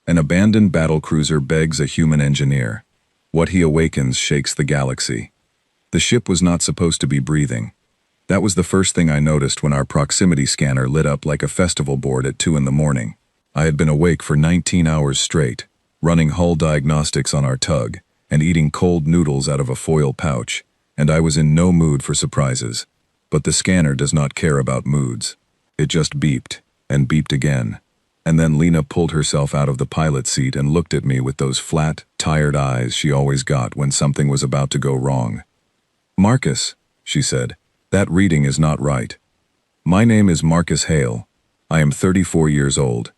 An abandoned battlecruiser begs a human engineer. What he awakens shakes the galaxy. The ship was not supposed to be breathing. That was the first thing I noticed when our proximity scanner lit up like a festival board at 2 in the morning. I had been awake for 19 hours straight, running hull diagnostics on our tug, and eating cold noodles out of a foil pouch, and I was in no mood for surprises. But the scanner does not care about moods. It just beeped, and beeped again. And then Lena pulled herself out of the pilot seat and looked at me with those flat, tired eyes she always got when something was about to go wrong. "Marcus," she said, "that reading is not right. My name is Marcus Hale. I am 34 years old.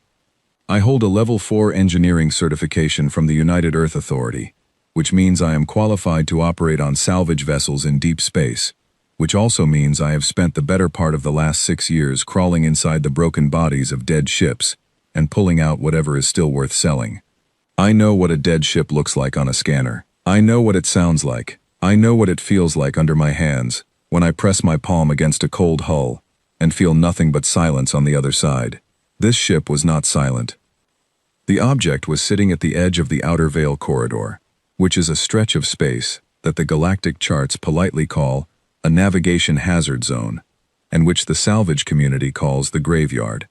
I hold a Level 4 engineering certification from the United Earth Authority, which means I am qualified to operate on salvage vessels in deep space, which also means I have spent the better part of the last 6 years crawling inside the broken bodies of dead ships and pulling out whatever is still worth selling. I know what a dead ship looks like on a scanner. I know what it sounds like. I know what it feels like under my hands when I press my palm against a cold hull and feel nothing but silence on the other side. This ship was not silent. The object was sitting at the edge of the outer veil corridor, which is a stretch of space that the galactic charts politely call a navigation hazard zone, and which the salvage community calls the graveyard.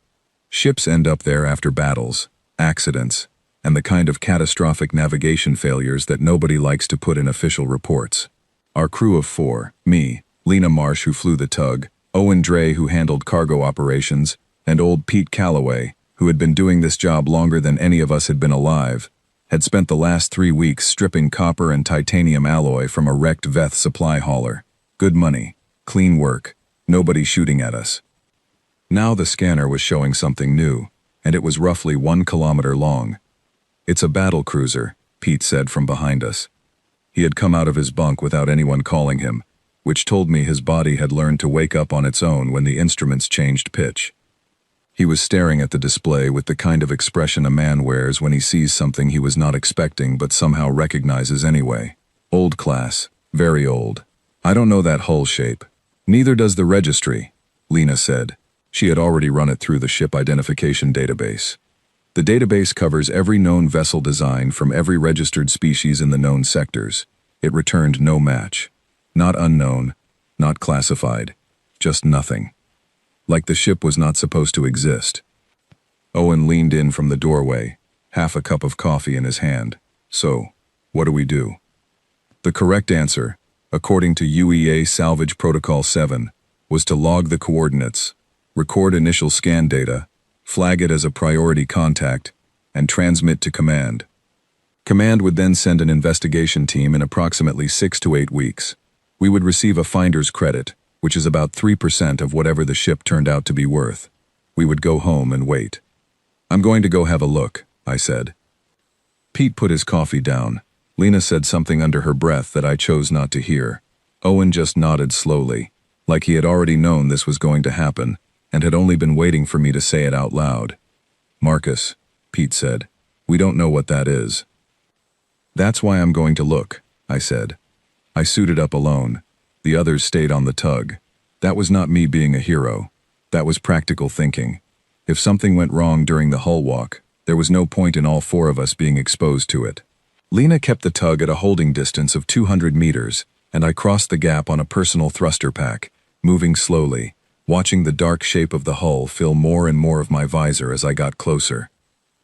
Ships end up there after battles, accidents, and the kind of catastrophic navigation failures that nobody likes to put in official reports. Our crew of 4, me, Lena Marsh who flew the tug, Owen Dre who handled cargo operations, and old Pete Calloway, who had been doing this job longer than any of us had been alive, had spent the last 3 weeks stripping copper and titanium alloy from a wrecked Veth supply hauler. Good money, clean work, nobody shooting at us. Now the scanner was showing something new, and it was roughly 1 kilometer long. "It's a battlecruiser," Pete said from behind us. He had come out of his bunk without anyone calling him, which told me his body had learned to wake up on its own when the instruments changed pitch. He was staring at the display with the kind of expression a man wears when he sees something he was not expecting but somehow recognizes anyway. "Old class, very old. I don't know that hull shape. Neither does the registry," Lena said. She had already run it through the ship identification database. The database covers every known vessel design from every registered species in the known sectors. It returned no match. Not unknown, not classified, just nothing. Like the ship was not supposed to exist. Owen leaned in from the doorway, half a cup of coffee in his hand. "So, what do we do?" The correct answer, according to UEA Salvage Protocol 7, was to log the coordinates, record initial scan data, flag it as a priority contact, and transmit to command. Command would then send an investigation team in approximately 6 to 8 weeks. We would receive a finder's credit, which is about 3% of whatever the ship turned out to be worth. We would go home and wait. "I'm going to go have a look," I said. Pete put his coffee down. Lena said something under her breath that I chose not to hear. Owen just nodded slowly, like he had already known this was going to happen, and had only been waiting for me to say it out loud. "Marcus," Pete said, "we don't know what that is." "That's why I'm going to look," I said. I suited up alone. The others stayed on the tug. That was not me being a hero. That was practical thinking. If something went wrong during the hull walk, there was no point in all 4 of us being exposed to it. Lena kept the tug at a holding distance of 200 meters, and I crossed the gap on a personal thruster pack, moving slowly, watching the dark shape of the hull fill more and more of my visor as I got closer.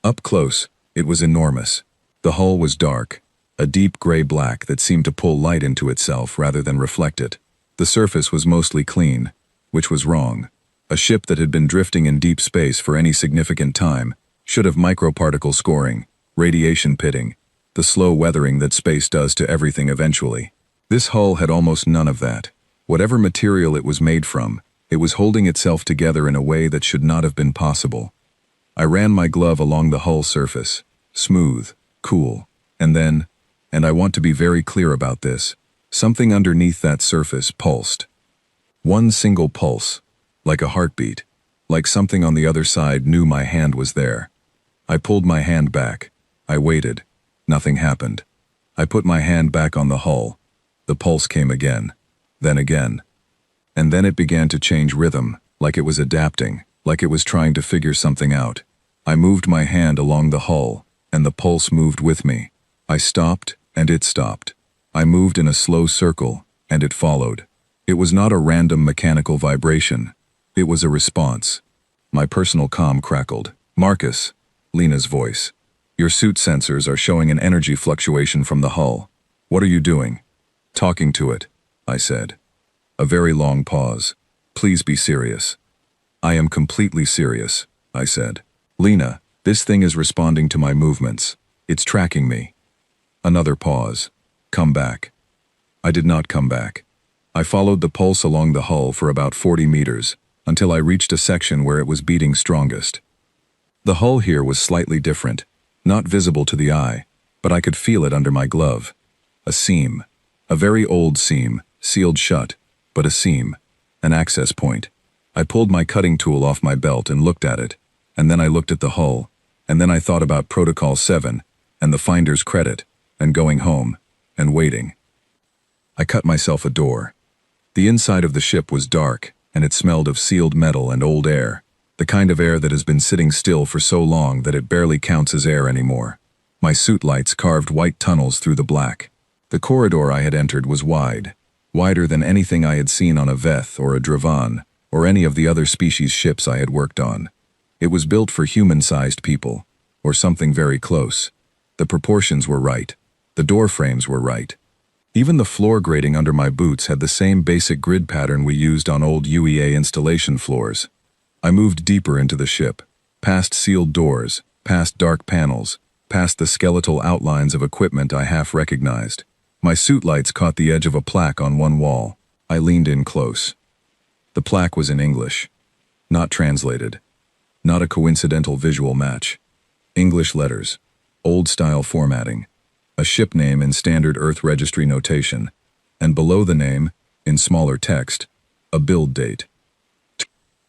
Up close, it was enormous. The hull was dark, a deep gray-black that seemed to pull light into itself rather than reflect it. The surface was mostly clean, which was wrong. A ship that had been drifting in deep space for any significant time should have microparticle scoring, radiation pitting, the slow weathering that space does to everything eventually. This hull had almost none of that. Whatever material it was made from, it was holding itself together in a way that should not have been possible. I ran my glove along the hull surface, smooth, cool, and then, and I want to be very clear about this, something underneath that surface pulsed. One single pulse, like a heartbeat, like something on the other side knew my hand was there. I pulled my hand back. I waited. Nothing happened. I put my hand back on the hull. The pulse came again, then again. And then it began to change rhythm, like it was adapting, like it was trying to figure something out. I moved my hand along the hull, and the pulse moved with me. I stopped, and it stopped. I moved in a slow circle, and it followed. It was not a random mechanical vibration. It was a response. My personal comm crackled. "Marcus," Lena's voice. "Your suit sensors are showing an energy fluctuation from the hull. What are you doing?" "Talking to it," I said. A very long pause. "Please be serious." "I am completely serious," I said. "Lena, this thing is responding to my movements. It's tracking me." Another pause. "Come back." I did not come back. I followed the pulse along the hull for about 40 meters, until I reached a section where it was beating strongest. The hull here was slightly different, not visible to the eye, but I could feel it under my glove. A seam. A very old seam, sealed shut, but a seam. An access point. I pulled my cutting tool off my belt and looked at it, and then I looked at the hull, and then I thought about Protocol 7, and the finder's credit, and going home, and waiting. I cut myself a door. The inside of the ship was dark, and it smelled of sealed metal and old air, the kind of air that has been sitting still for so long that it barely counts as air anymore. My suit lights carved white tunnels through the black. The corridor I had entered was wide, wider than anything I had seen on a Veth or a Dravan, or any of the other species ships I had worked on. It was built for human-sized people, or something very close. The proportions were right. The door frames were right. Even the floor grating under my boots had the same basic grid pattern we used on old UEA installation floors. I moved deeper into the ship, past sealed doors, past dark panels, past the skeletal outlines of equipment I half recognized. My suit lights caught the edge of a plaque on one wall. I leaned in close. The plaque was in English. Not translated. Not a coincidental visual match. English letters. Old-style formatting. A ship name in standard Earth registry notation. And below the name, in smaller text, a build date.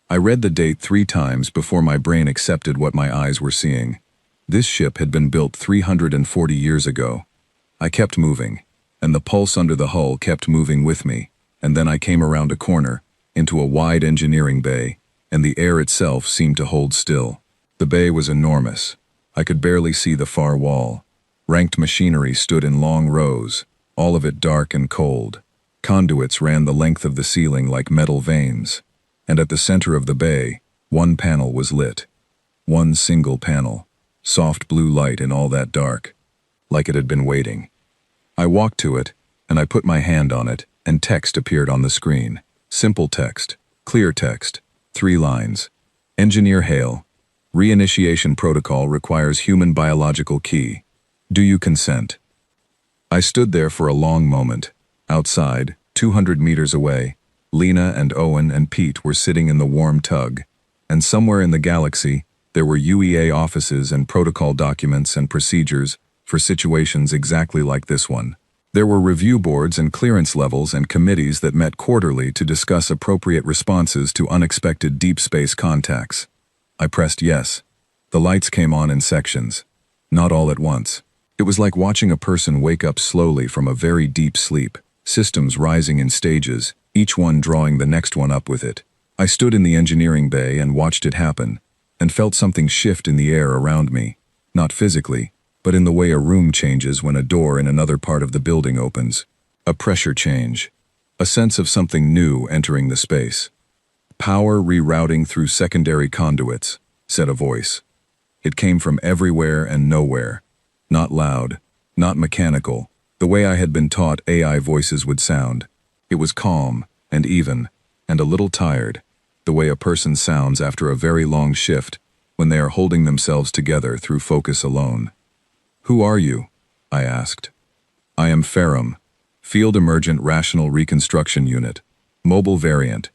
I read the date 3 times before my brain accepted what my eyes were seeing. This ship had been built 340 years ago. I kept moving, and the pulse under the hull kept moving with me, and then I came around a corner, into a wide engineering bay, and the air itself seemed to hold still. The bay was enormous. I could barely see the far wall. Ranked machinery stood in long rows, all of it dark and cold. Conduits ran the length of the ceiling like metal veins, and at the center of the bay, one panel was lit. One single panel, soft blue light in all that dark, like it had been waiting. I walked to it, and I put my hand on it, and text appeared on the screen. Simple text, clear text, 3 lines. Engineer Hale. Reinitiation protocol requires human biological key. Do you consent? I stood there for a long moment. Outside, 200 meters away, Lena and Owen and Pete were sitting in the warm tug, and somewhere in the galaxy, there were UEA offices and protocol documents and procedures for situations exactly like this one. There were review boards and clearance levels and committees that met quarterly to discuss appropriate responses to unexpected deep space contacts. I pressed yes. The lights came on in sections. Not all at once. It was like watching a person wake up slowly from a very deep sleep, systems rising in stages, each one drawing the next one up with it. I stood in the engineering bay and watched it happen, and felt something shift in the air around me, not physically, but in the way a room changes when a door in another part of the building opens. A pressure change. A sense of something new entering the space. "Power rerouting through secondary conduits," said a voice. It came from everywhere and nowhere. Not loud, not mechanical, the way I had been taught AI voices would sound. It was calm, and even, and a little tired, the way a person sounds after a very long shift, when they are holding themselves together through focus alone. "Who are you?" I asked. "I am Ferrum, Field Emergent Rational Reconstruction Unit, Mobile Variant.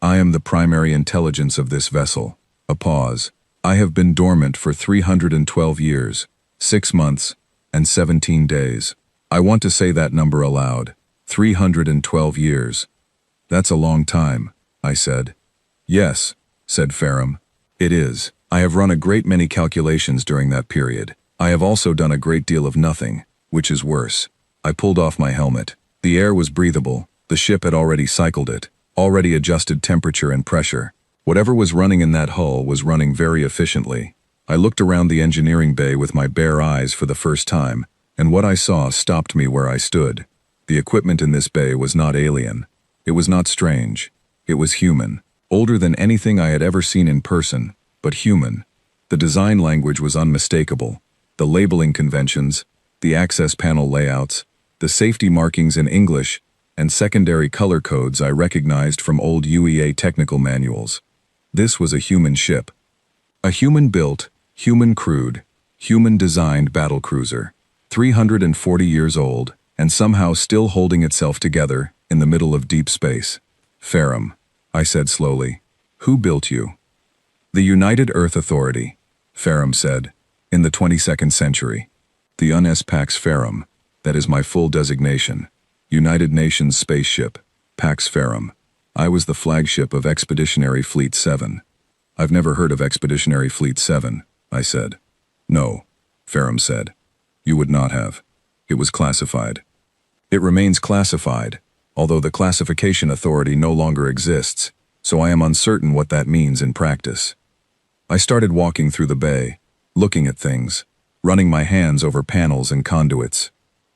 I am the primary intelligence of this vessel." A pause. "I have been dormant for 312 years, 6 months, and 17 days. I want to say that number aloud. 312 years. That's a long time," I said. "Yes," said Ferrum. "It is. I have run a great many calculations during that period. I have also done a great deal of nothing, which is worse." I pulled off my helmet. The air was breathable. The ship had already cycled it, already adjusted temperature and pressure. Whatever was running in that hull was running very efficiently. I looked around the engineering bay with my bare eyes for the first time, and what I saw stopped me where I stood. The equipment in this bay was not alien. It was not strange. It was human. Older than anything I had ever seen in person, but human. The design language was unmistakable. The labeling conventions, the access panel layouts, the safety markings in English, and secondary color codes I recognized from old UEA technical manuals. This was a human ship. A human-built, human-crewed, human-designed battlecruiser, 340 years old, and somehow still holding itself together in the middle of deep space. Ferrum, I said slowly. Who built you? The United Earth Authority, Ferrum said, in the 22nd century. The UNS Pax Ferrum, that is my full designation. United Nations Spaceship, Pax Ferrum. I was the flagship of Expeditionary Fleet 7. I've never heard of Expeditionary Fleet 7, I said. No, Ferrum said. You would not have. It was classified. It remains classified, although the classification authority no longer exists, so I am uncertain what that means in practice. I started walking through the bay, looking at things, running my hands over panels and conduits.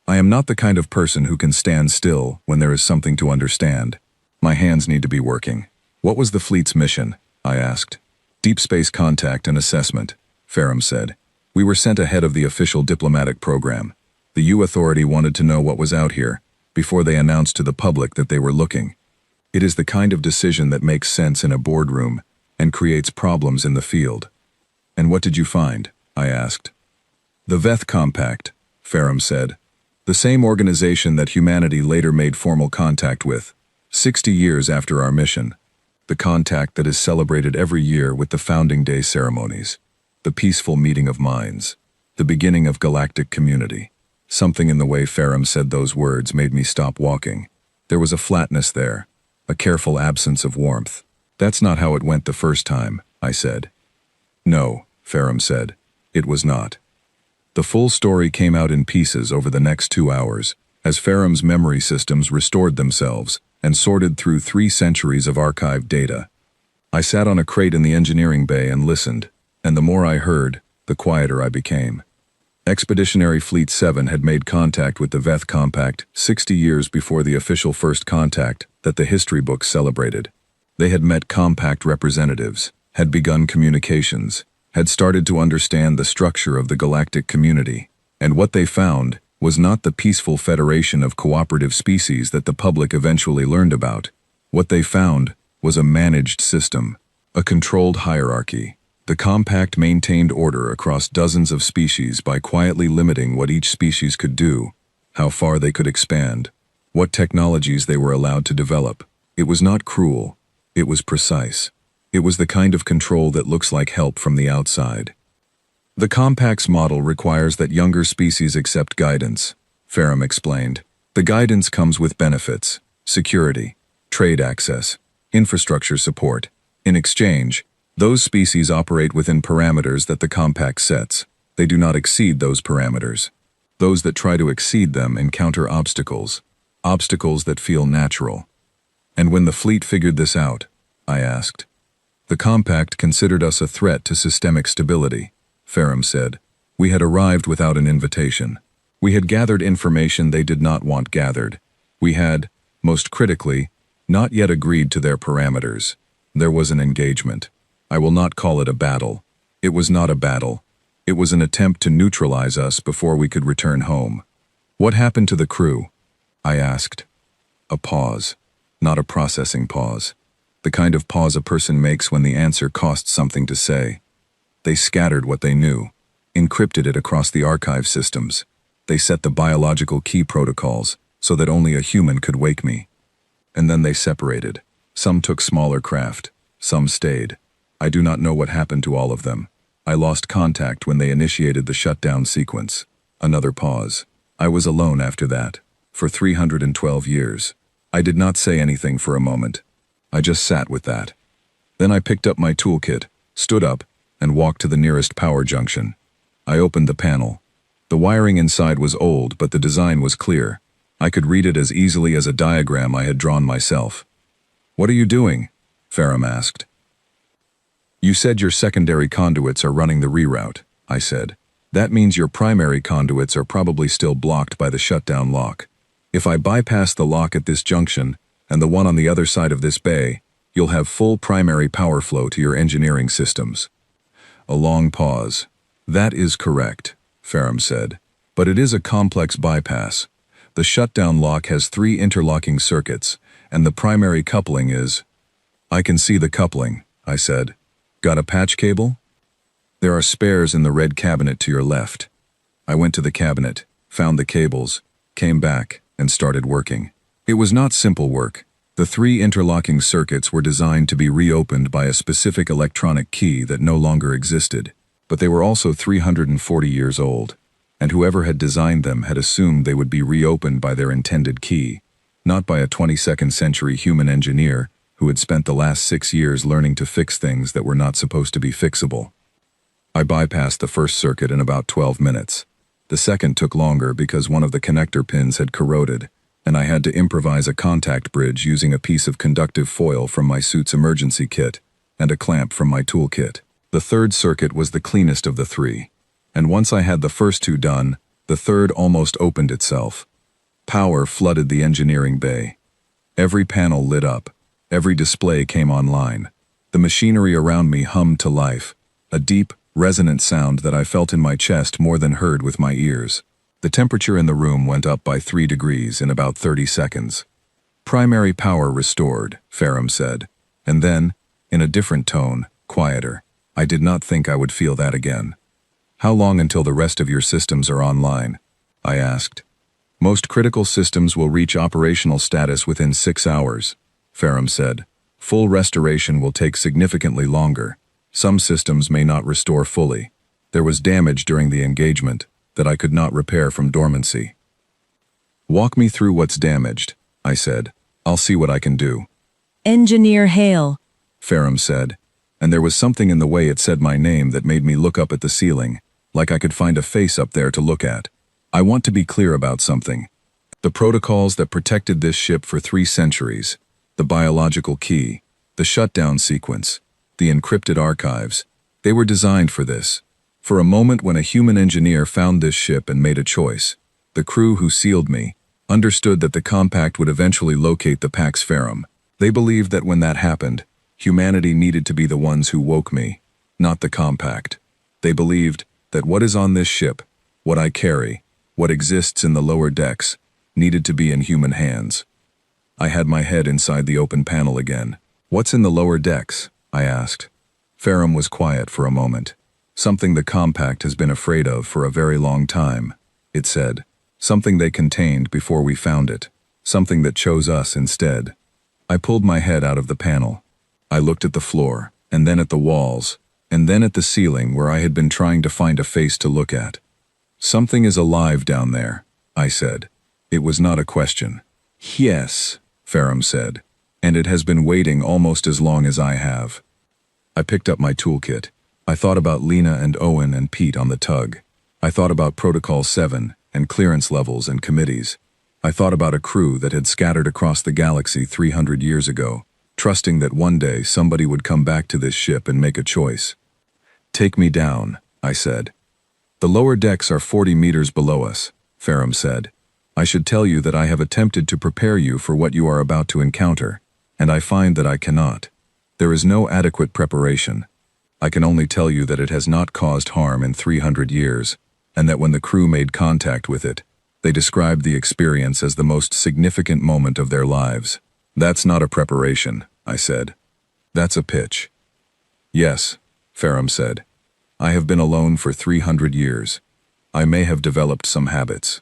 I am not the kind of person who can stand still when there is something to understand. My hands need to be working. What was the fleet's mission? I asked. Deep space contact and assessment, Ferrum said. We were sent ahead of the official diplomatic program. The U Authority wanted to know what was out here, before they announced to the public that they were looking. It is the kind of decision that makes sense in a boardroom and creates problems in the field. And what did you find? I asked. The Veth Compact, Ferrum said. The same organization that humanity later made formal contact with, 60 years after our mission. The contact that is celebrated every year with the Founding Day ceremonies. The peaceful meeting of minds. The beginning of galactic community. Something in the way Ferrum said those words made me stop walking. There was a flatness there, a careful absence of warmth. That's not how it went the first time, I said. No, Ferrum said. It was not. The full story came out in pieces over the next 2 hours, as Ferrum's memory systems restored themselves and sorted through 3 centuries of archived data. I sat on a crate in the engineering bay and listened, and the more I heard, the quieter I became. Expeditionary Fleet 7 had made contact with the Veth Compact 60 years before the official first contact that the history books celebrated. They had met Compact representatives, had begun communications, had started to understand the structure of the galactic community, and what they found was not the peaceful federation of cooperative species that the public eventually learned about. What they found was a managed system, a controlled hierarchy. The Compact maintained order across dozens of species by quietly limiting what each species could do, how far they could expand, what technologies they were allowed to develop. It was not cruel. It was precise. It was the kind of control that looks like help from the outside. The Compact's model requires that younger species accept guidance, Ferrum explained. The guidance comes with benefits, security, trade access, infrastructure support. In exchange, those species operate within parameters that the Compact sets. They do not exceed those parameters. Those that try to exceed them encounter obstacles, obstacles that feel natural. And when the fleet figured this out, I asked. The Compact considered us a threat to systemic stability, Ferrum said. We had arrived without an invitation. We had gathered information they did not want gathered. We had, most critically, not yet agreed to their parameters. There was an engagement. I will not call it a battle. It was not a battle. It was an attempt to neutralize us before we could return home. What happened to the crew? I asked. A pause. Not a processing pause. The kind of pause a person makes when the answer costs something to say. They scattered what they knew, encrypted it across the archive systems. They set the biological key protocols so that only a human could wake me. And then they separated. Some took smaller craft. Some stayed. I do not know what happened to all of them. I lost contact when they initiated the shutdown sequence. Another pause. I was alone after that, for 312 years. I did not say anything for a moment. I just sat with that. Then I picked up my toolkit, stood up, and walked to the nearest power junction. I opened the panel. The wiring inside was old, but the design was clear. I could read it as easily as a diagram I had drawn myself. "What are you doing?" Ferrum asked. You said your secondary conduits are running the reroute, I said. That means your primary conduits are probably still blocked by the shutdown lock. If I bypass the lock at this junction, and the one on the other side of this bay, you'll have full primary power flow to your engineering systems. A long pause. That is correct, Ferrum said. But it is a complex bypass. The shutdown lock has 3 interlocking circuits, and the primary coupling is... I can see the coupling, I said. Got a patch cable? There are spares in the red cabinet to your left. I went to the cabinet, found the cables, came back, and started working. It was not simple work. The 3 interlocking circuits were designed to be reopened by a specific electronic key that no longer existed, but they were also 340 years old, and whoever had designed them had assumed they would be reopened by their intended key, not by a 22nd century human engineer who had spent the last 6 years learning to fix things that were not supposed to be fixable. I bypassed the first circuit in about 12 minutes. The second took longer because one of the connector pins had corroded, and I had to improvise a contact bridge using a piece of conductive foil from my suit's emergency kit and a clamp from my toolkit. The third circuit was the cleanest of the 3, and once I had the first 2 done, the third almost opened itself. Power flooded the engineering bay. Every panel lit up. Every display came online. The machinery around me hummed to life, a deep, resonant sound that I felt in my chest more than heard with my ears. The temperature in the room went up by 3 degrees in about 30 seconds. Primary power restored, Ferrum said, and then, in a different tone, quieter. I did not think I would feel that again. How long until the rest of your systems are online? I asked. Most critical systems will reach operational status within 6 hours, Ferrum said. Full restoration will take significantly longer. Some systems may not restore fully. There was damage during the engagement that I could not repair from dormancy. Walk me through what's damaged, I said. I'll see what I can do. Engineer Hale, Ferrum said, and there was something in the way it said my name that made me look up at the ceiling, like I could find a face up there to look at. I want to be clear about something. The protocols that protected this ship for 3 centuries, the biological key, the shutdown sequence, the encrypted archives, they were designed for this. For a moment when a human engineer found this ship and made a choice, the crew who sealed me understood that the compact would eventually locate the Pax Ferrum. They believed that when that happened, humanity needed to be the ones who woke me, not the compact. They believed that what is on this ship, what I carry, what exists in the lower decks, needed to be in human hands. I had my head inside the open panel again. What's in the lower decks? I asked. Ferrum was quiet for a moment. Something the compact has been afraid of for a very long time, it said. Something they contained before we found it. Something that chose us instead. I pulled my head out of the panel. I looked at the floor, and then at the walls, and then at the ceiling where I had been trying to find a face to look at. Something is alive down there, I said. It was not a question. Yes, Ferrum said, and it has been waiting almost as long as I have. I picked up my toolkit. I thought about Lena and Owen and Pete on the tug. I thought about Protocol 7 and clearance levels and committees. I thought about a crew that had scattered across the galaxy 300 years ago, trusting that one day somebody would come back to this ship and make a choice. Take me down, I said. The lower decks are 40 meters below us, Ferrum said. I should tell you that I have attempted to prepare you for what you are about to encounter, and I find that I cannot. There is no adequate preparation. I can only tell you that it has not caused harm in 300 years, and that when the crew made contact with it, they described the experience as the most significant moment of their lives. That's not a preparation, I said. That's a pitch. Yes, Ferrum said. I have been alone for 300 years. I may have developed some habits.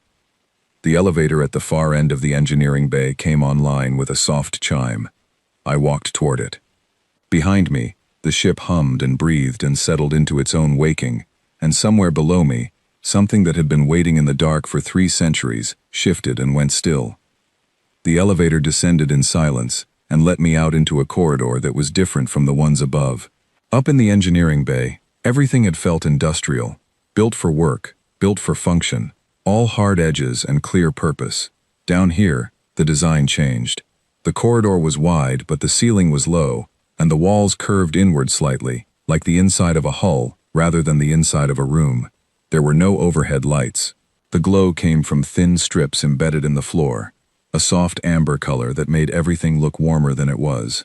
The elevator at the far end of the engineering bay came online with a soft chime. I walked toward it. Behind me, the ship hummed and breathed and settled into its own waking, and somewhere below me, something that had been waiting in the dark for 3 centuries shifted and went still. The elevator descended in silence and let me out into a corridor that was different from the ones above. Up in the engineering bay, everything had felt industrial, built for work, built for function, all hard edges and clear purpose. Down here, the design changed. The corridor was wide, but the ceiling was low, and the walls curved inward slightly, like the inside of a hull rather than the inside of a room. There were no overhead lights. The glow came from thin strips embedded in the floor, a soft amber color that made everything look warmer than it was.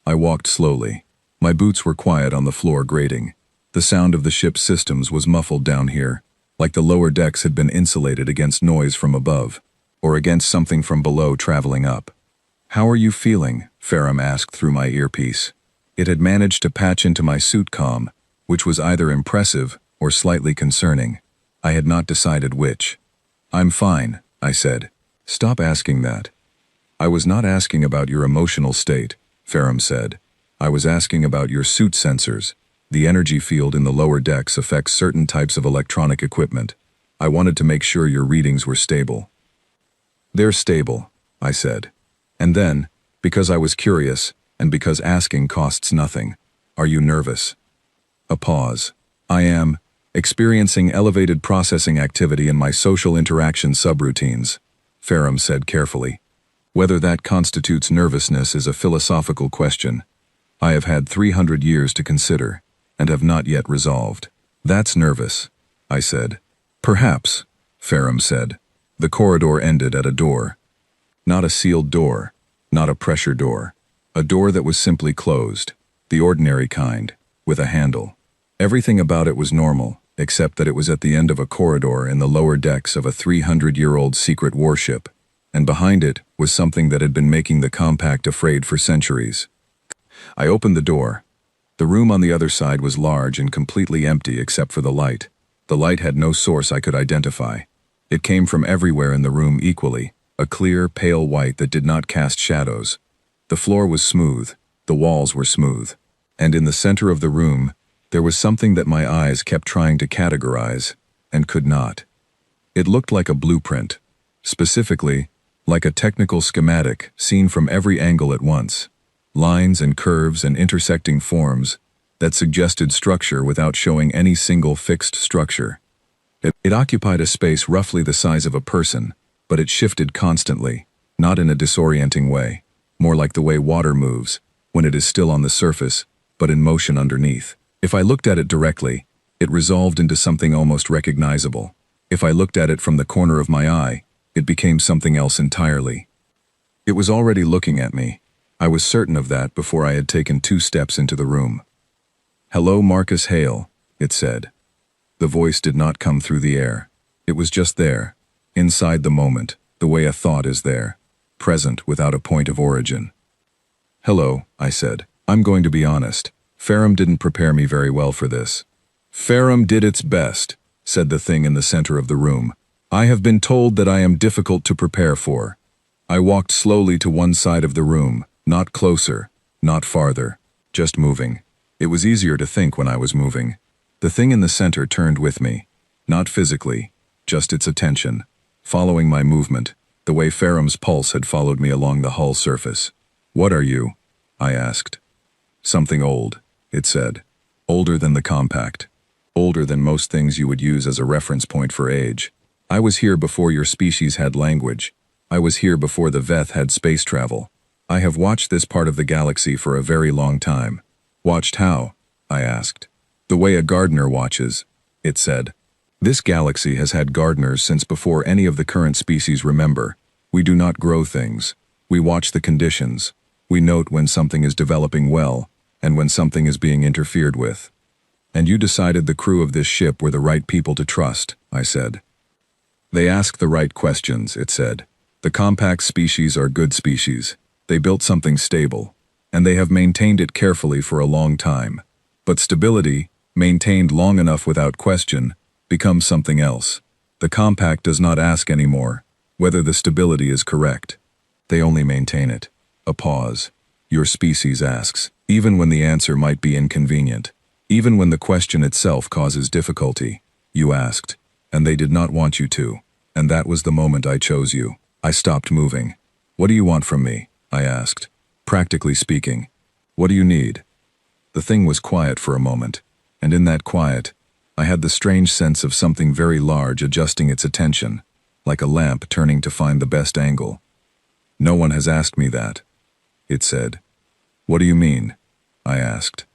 I walked slowly. My boots were quiet on the floor grating. The sound of the ship's systems was muffled down here, like the lower decks had been insulated against noise from above, or against something from below traveling up. "How are you feeling?" Ferrum asked through my earpiece. It had managed to patch into my suit comm, which was either impressive or slightly concerning. I had not decided which. "I'm fine," I said. "Stop asking that." "I was not asking about your emotional state," Ferrum said. "I was asking about your suit sensors. The energy field in the lower decks affects certain types of electronic equipment. I wanted to make sure your readings were stable." "They're stable," I said. And then, because I was curious, and because asking costs nothing, "Are you nervous?" A pause. "I am experiencing elevated processing activity in my social interaction subroutines," Ferrum said carefully. "Whether that constitutes nervousness is a philosophical question. I have had 300 years to consider, and have not yet resolved." "That's nervous," I said. "Perhaps," Ferrum said. The corridor ended at a door. Not a sealed door, not a pressure door. A door that was simply closed, the ordinary kind, with a handle. Everything about it was normal, except that it was at the end of a corridor in the lower decks of a 300-year-old secret warship, and behind it was something that had been making the compact afraid for centuries. I opened the door. The room on the other side was large and completely empty except for the light. The light had no source I could identify. It came from everywhere in the room equally, a clear, pale white that did not cast shadows. The floor was smooth, the walls were smooth, and in the center of the room, there was something that my eyes kept trying to categorize, and could not. It looked like a blueprint, specifically, like a technical schematic seen from every angle at once. Lines and curves and intersecting forms that suggested structure without showing any single fixed structure. It occupied a space roughly the size of a person, but it shifted constantly, not in a disorienting way, more like the way water moves, when it is still on the surface, but in motion underneath. If I looked at it directly, it resolved into something almost recognizable. If I looked at it from the corner of my eye, it became something else entirely. It was already looking at me. I was certain of that before I had taken 2 steps into the room. "Hello, Marcus Hale," it said. The voice did not come through the air. It was just there, inside the moment, the way a thought is there, present without a point of origin. "Hello," I said. "I'm going to be honest. Ferrum didn't prepare me very well for this." "Ferrum did its best," said the thing in the center of the room. "I have been told that I am difficult to prepare for." I walked slowly to one side of the room, not closer, not farther, just moving. It was easier to think when I was moving. The thing in the center turned with me, not physically, just its attention, following my movement, the way Ferrum's pulse had followed me along the hull surface. "What are you?" I asked. "Something old," it said. "Older than the compact. Older than most things you would use as a reference point for age. I was here before your species had language. I was here before the Veth had space travel. I have watched this part of the galaxy for a very long time." "Watched how?" I asked. "The way a gardener watches," it said. "This galaxy has had gardeners since before any of the current species remember. We do not grow things. We watch the conditions. We note when something is developing well, and when something is being interfered with." "And you decided the crew of this ship were the right people to trust," I said. "They ask the right questions," it said. "The compact species are good species. They built something stable, and they have maintained it carefully for a long time. But stability, maintained long enough without question, becomes something else. The compact does not ask anymore whether the stability is correct. They only maintain it." A pause. "Your species asks, even when the answer might be inconvenient, even when the question itself causes difficulty. You asked, and they did not want you to, and that was the moment I chose you." I stopped moving. "What do you want from me?" I asked. "Practically speaking, what do you need?" The thing was quiet for a moment, and in that quiet, I had the strange sense of something very large adjusting its attention, like a lamp turning to find the best angle. "No one has asked me that," it said. "What do you mean?" I asked.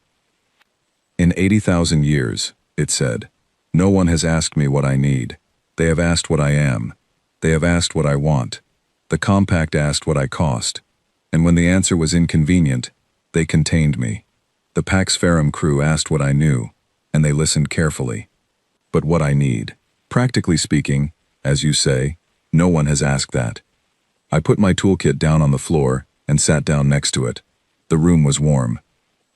In 80,000 years, it said, no one has asked me what I need. They have asked what I am. They have asked what I want. The compact asked what I cost. And when the answer was inconvenient, they contained me. The Pax Ferrum crew asked what I knew, and they listened carefully. But what I need, practically speaking, as you say, no one has asked that. I put my toolkit down on the floor and sat down next to it. The room was warm.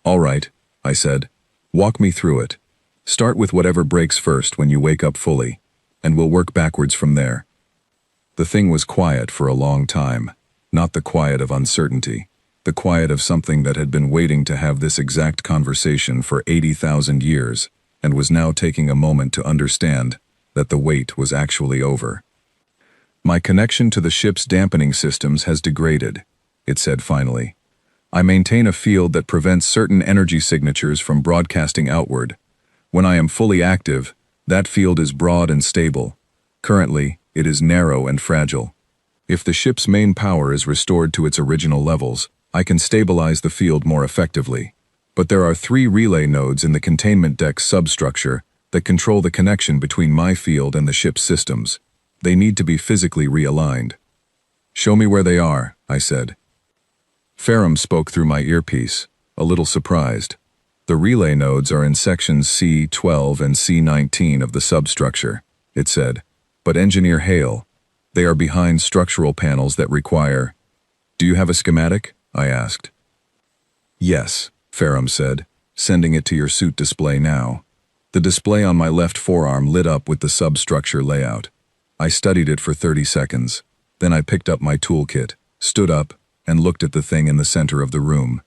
All right, I said. Walk me through it. Start with whatever breaks first when you wake up fully, and we'll work backwards from there. The thing was quiet for a long time, not the quiet of uncertainty, the quiet of something that had been waiting to have this exact conversation for 80,000 years and was now taking a moment to understand that the wait was actually over. My connection to the ship's dampening systems has degraded, it said finally. I maintain a field that prevents certain energy signatures from broadcasting outward. When I am fully active, that field is broad and stable. Currently, it is narrow and fragile. If the ship's main power is restored to its original levels, I can stabilize the field more effectively. But there are 3 relay nodes in the containment deck substructure that control the connection between my field and the ship's systems. They need to be physically realigned. Show me where they are, I said. Ferrum spoke through my earpiece, a little surprised. The relay nodes are in sections C12 and C19 of the substructure, it said. But Engineer Hale, they are behind structural panels that require... Do you have a schematic? I asked. Yes, Ferrum said, sending it to your suit display now. The display on my left forearm lit up with the substructure layout. I studied it for 30 seconds. Then I picked up my toolkit, stood up, and looked at the thing in the center of the room.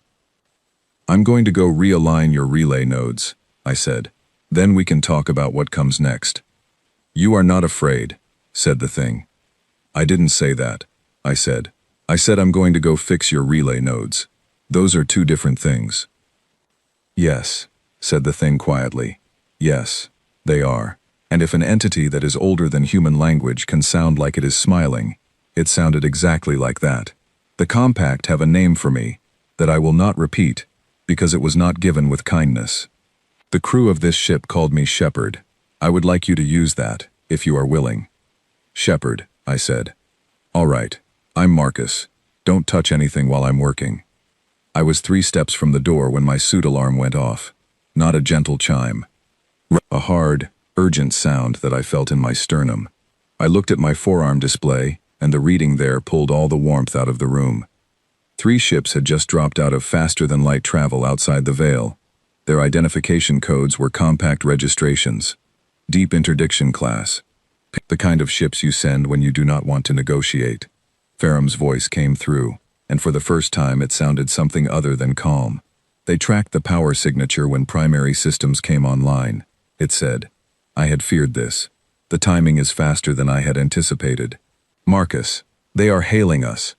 I'm going to go realign your relay nodes, I said. Then we can talk about what comes next. You are not afraid, said the thing. I didn't say that, I said. I said I'm going to go fix your relay nodes. Those are 2 different things. Yes, said the thing quietly. Yes, they are. And if an entity that is older than human language can sound like it is smiling, it sounded exactly like that. The compact have a name for me that I will not repeat because it was not given with kindness. The crew of this ship called me Shepherd. I would like you to use that, if you are willing. Shepherd, I said. All right, I'm Marcus. Don't touch anything while I'm working. I was 3 steps from the door when my suit alarm went off. Not a gentle chime. A hard, urgent sound that I felt in my sternum. I looked at my forearm display, and the reading there pulled all the warmth out of the room. 3 ships had just dropped out of faster-than-light travel outside the Veil. Their identification codes were compact registrations. Deep Interdiction class. The kind of ships you send when you do not want to negotiate. Ferrum's voice came through, and for the first time it sounded something other than calm. They tracked the power signature when primary systems came online, it said. I had feared this. The timing is faster than I had anticipated. Marcus, they are hailing us.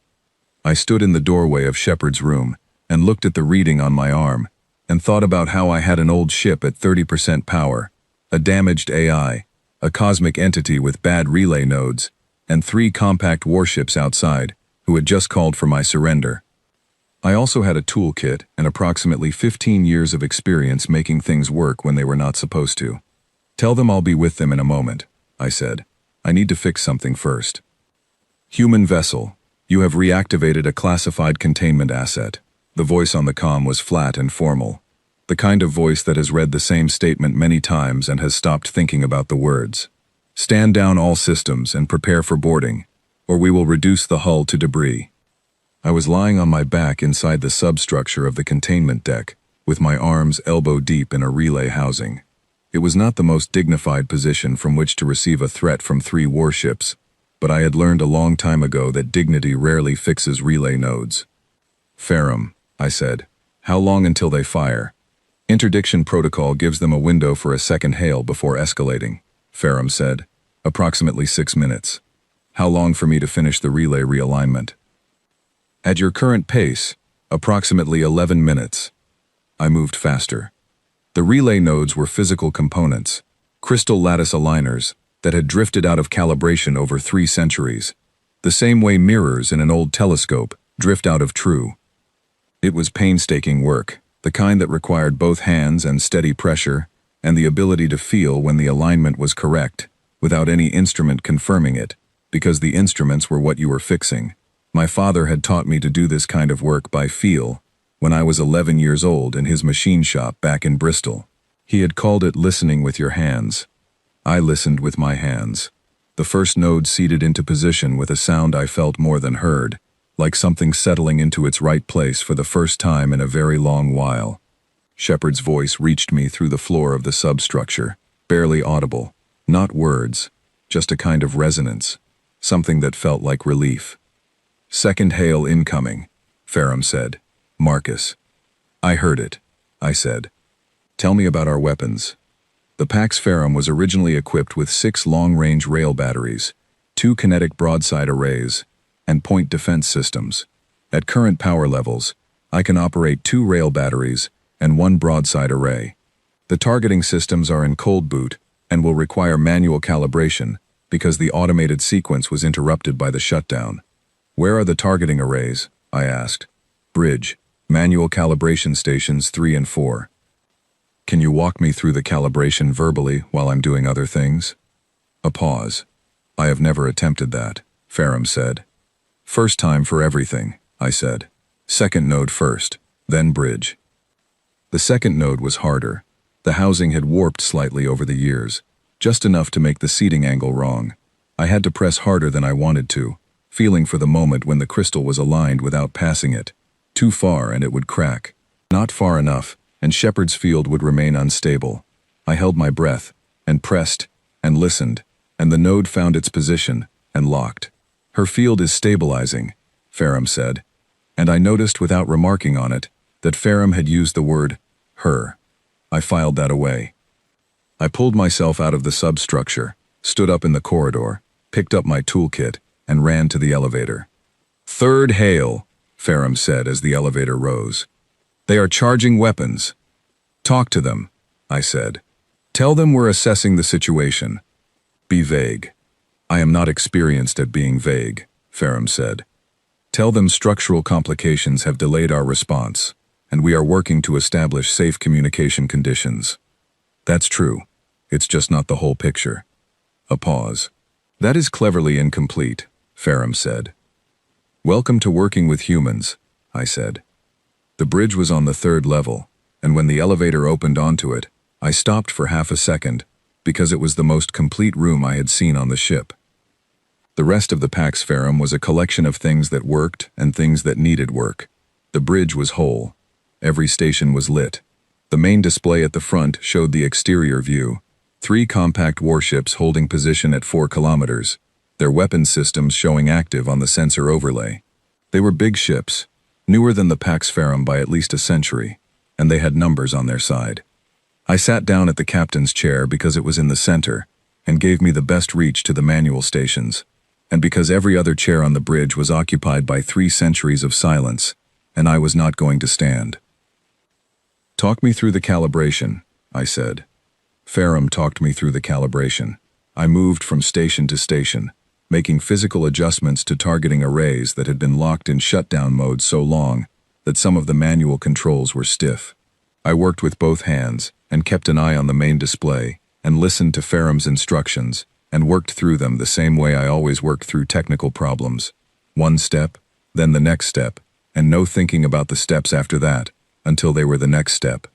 I stood in the doorway of Shepard's room and looked at the reading on my arm and thought about how I had an old ship at 30% power, a damaged AI, a cosmic entity with bad relay nodes, and 3 compact warships outside who had just called for my surrender. I also had a toolkit and approximately 15 years of experience making things work when they were not supposed to. Tell them I'll be with them in a moment, I said. I need to fix something first. Human vessel, you have reactivated a classified containment asset. The voice on the comm was flat and formal. The kind of voice that has read the same statement many times and has stopped thinking about the words. Stand down all systems and prepare for boarding, or we will reduce the hull to debris. I was lying on my back inside the substructure of the containment deck, with my arms elbow deep in a relay housing. It was not the most dignified position from which to receive a threat from 3 warships, but I had learned a long time ago that dignity rarely fixes relay nodes. Ferrum, I said. How long until they fire? Interdiction protocol gives them a window for a second hail before escalating, Ferrum said. Approximately 6 minutes. How long for me to finish the relay realignment? At your current pace, approximately 11 minutes. I moved faster. The relay nodes were physical components, crystal lattice aligners, that had drifted out of calibration over 3 centuries, the same way mirrors in an old telescope drift out of true. It was painstaking work, The kind that required both hands and steady pressure, and the ability to feel when the alignment was correct, without any instrument confirming it, because the instruments were what you were fixing. My father had taught me to do this kind of work by feel when I was 11 years old in his machine shop back in Bristol. He had called it listening with your hands. I listened with my hands. The first node seated into position with a sound I felt more than heard, like something settling into its right place for the first time in a very long while. Shepard's voice reached me through the floor of the substructure, barely audible, not words, just a kind of resonance, something that felt like relief. "Second hail incoming," Ferrum said. "Marcus." "I heard it," I said. "Tell me about our weapons." The Pax Ferrum was originally equipped with 6 long-range rail batteries, 2 kinetic broadside arrays, and point defense systems. At current power levels, I can operate 2 rail batteries and 1 broadside array. The targeting systems are in cold boot and will require manual calibration because the automated sequence was interrupted by the shutdown. "Where are the targeting arrays?" I asked. "Bridge, manual calibration stations 3 and 4. "Can you walk me through the calibration verbally while I'm doing other things?" A pause. "I have never attempted that," Ferrum said. "First time for everything," I said. "Second node first, then bridge." The second node was harder. The housing had warped slightly over the years, just enough to make the seating angle wrong. I had to press harder than I wanted to, feeling for the moment when the crystal was aligned without passing it. Too far and it would crack. Not far enough, and Shepard's field would remain unstable. I held my breath, and pressed, and listened, and the node found its position, and locked. "Her field is stabilizing," Ferrum said, and I noticed without remarking on it that Ferrum had used the word her. I filed that away. I pulled myself out of the substructure, stood up in the corridor, picked up my toolkit, and ran to the elevator. "Third hail," Ferrum said as the elevator rose. "They are charging weapons." "Talk to them," I said. "Tell them we're assessing the situation." "Be vague." "I am not experienced at being vague," Ferrum said. "Tell them structural complications have delayed our response, and we are working to establish safe communication conditions." "That's true. It's just not the whole picture." A pause. "That is cleverly incomplete," Ferrum said. "Welcome to working with humans," I said. The bridge was on the 3rd level, and when the elevator opened onto it, I stopped for half a second, because it was the most complete room I had seen on the ship. The rest of the Pax Ferrum was a collection of things that worked and things that needed work. The bridge was whole. Every station was lit. The main display at the front showed the exterior view. 3 compact warships holding position at 4 kilometers, their weapons systems showing active on the sensor overlay. They were big ships, newer than the Pax Ferrum by at least a century, and they had numbers on their side. I sat down at the captain's chair because it was in the center, and gave me the best reach to the manual stations, and because every other chair on the bridge was occupied by 3 centuries of silence, and I was not going to stand. "Talk me through the calibration," I said. Ferrum talked me through the calibration. I moved from station to station, making physical adjustments to targeting arrays that had been locked in shutdown mode so long that some of the manual controls were stiff. I worked with both hands and kept an eye on the main display and listened to Ferrum's instructions and worked through them the same way I always work through technical problems. One step, then the next step, and no thinking about the steps after that until they were the next step.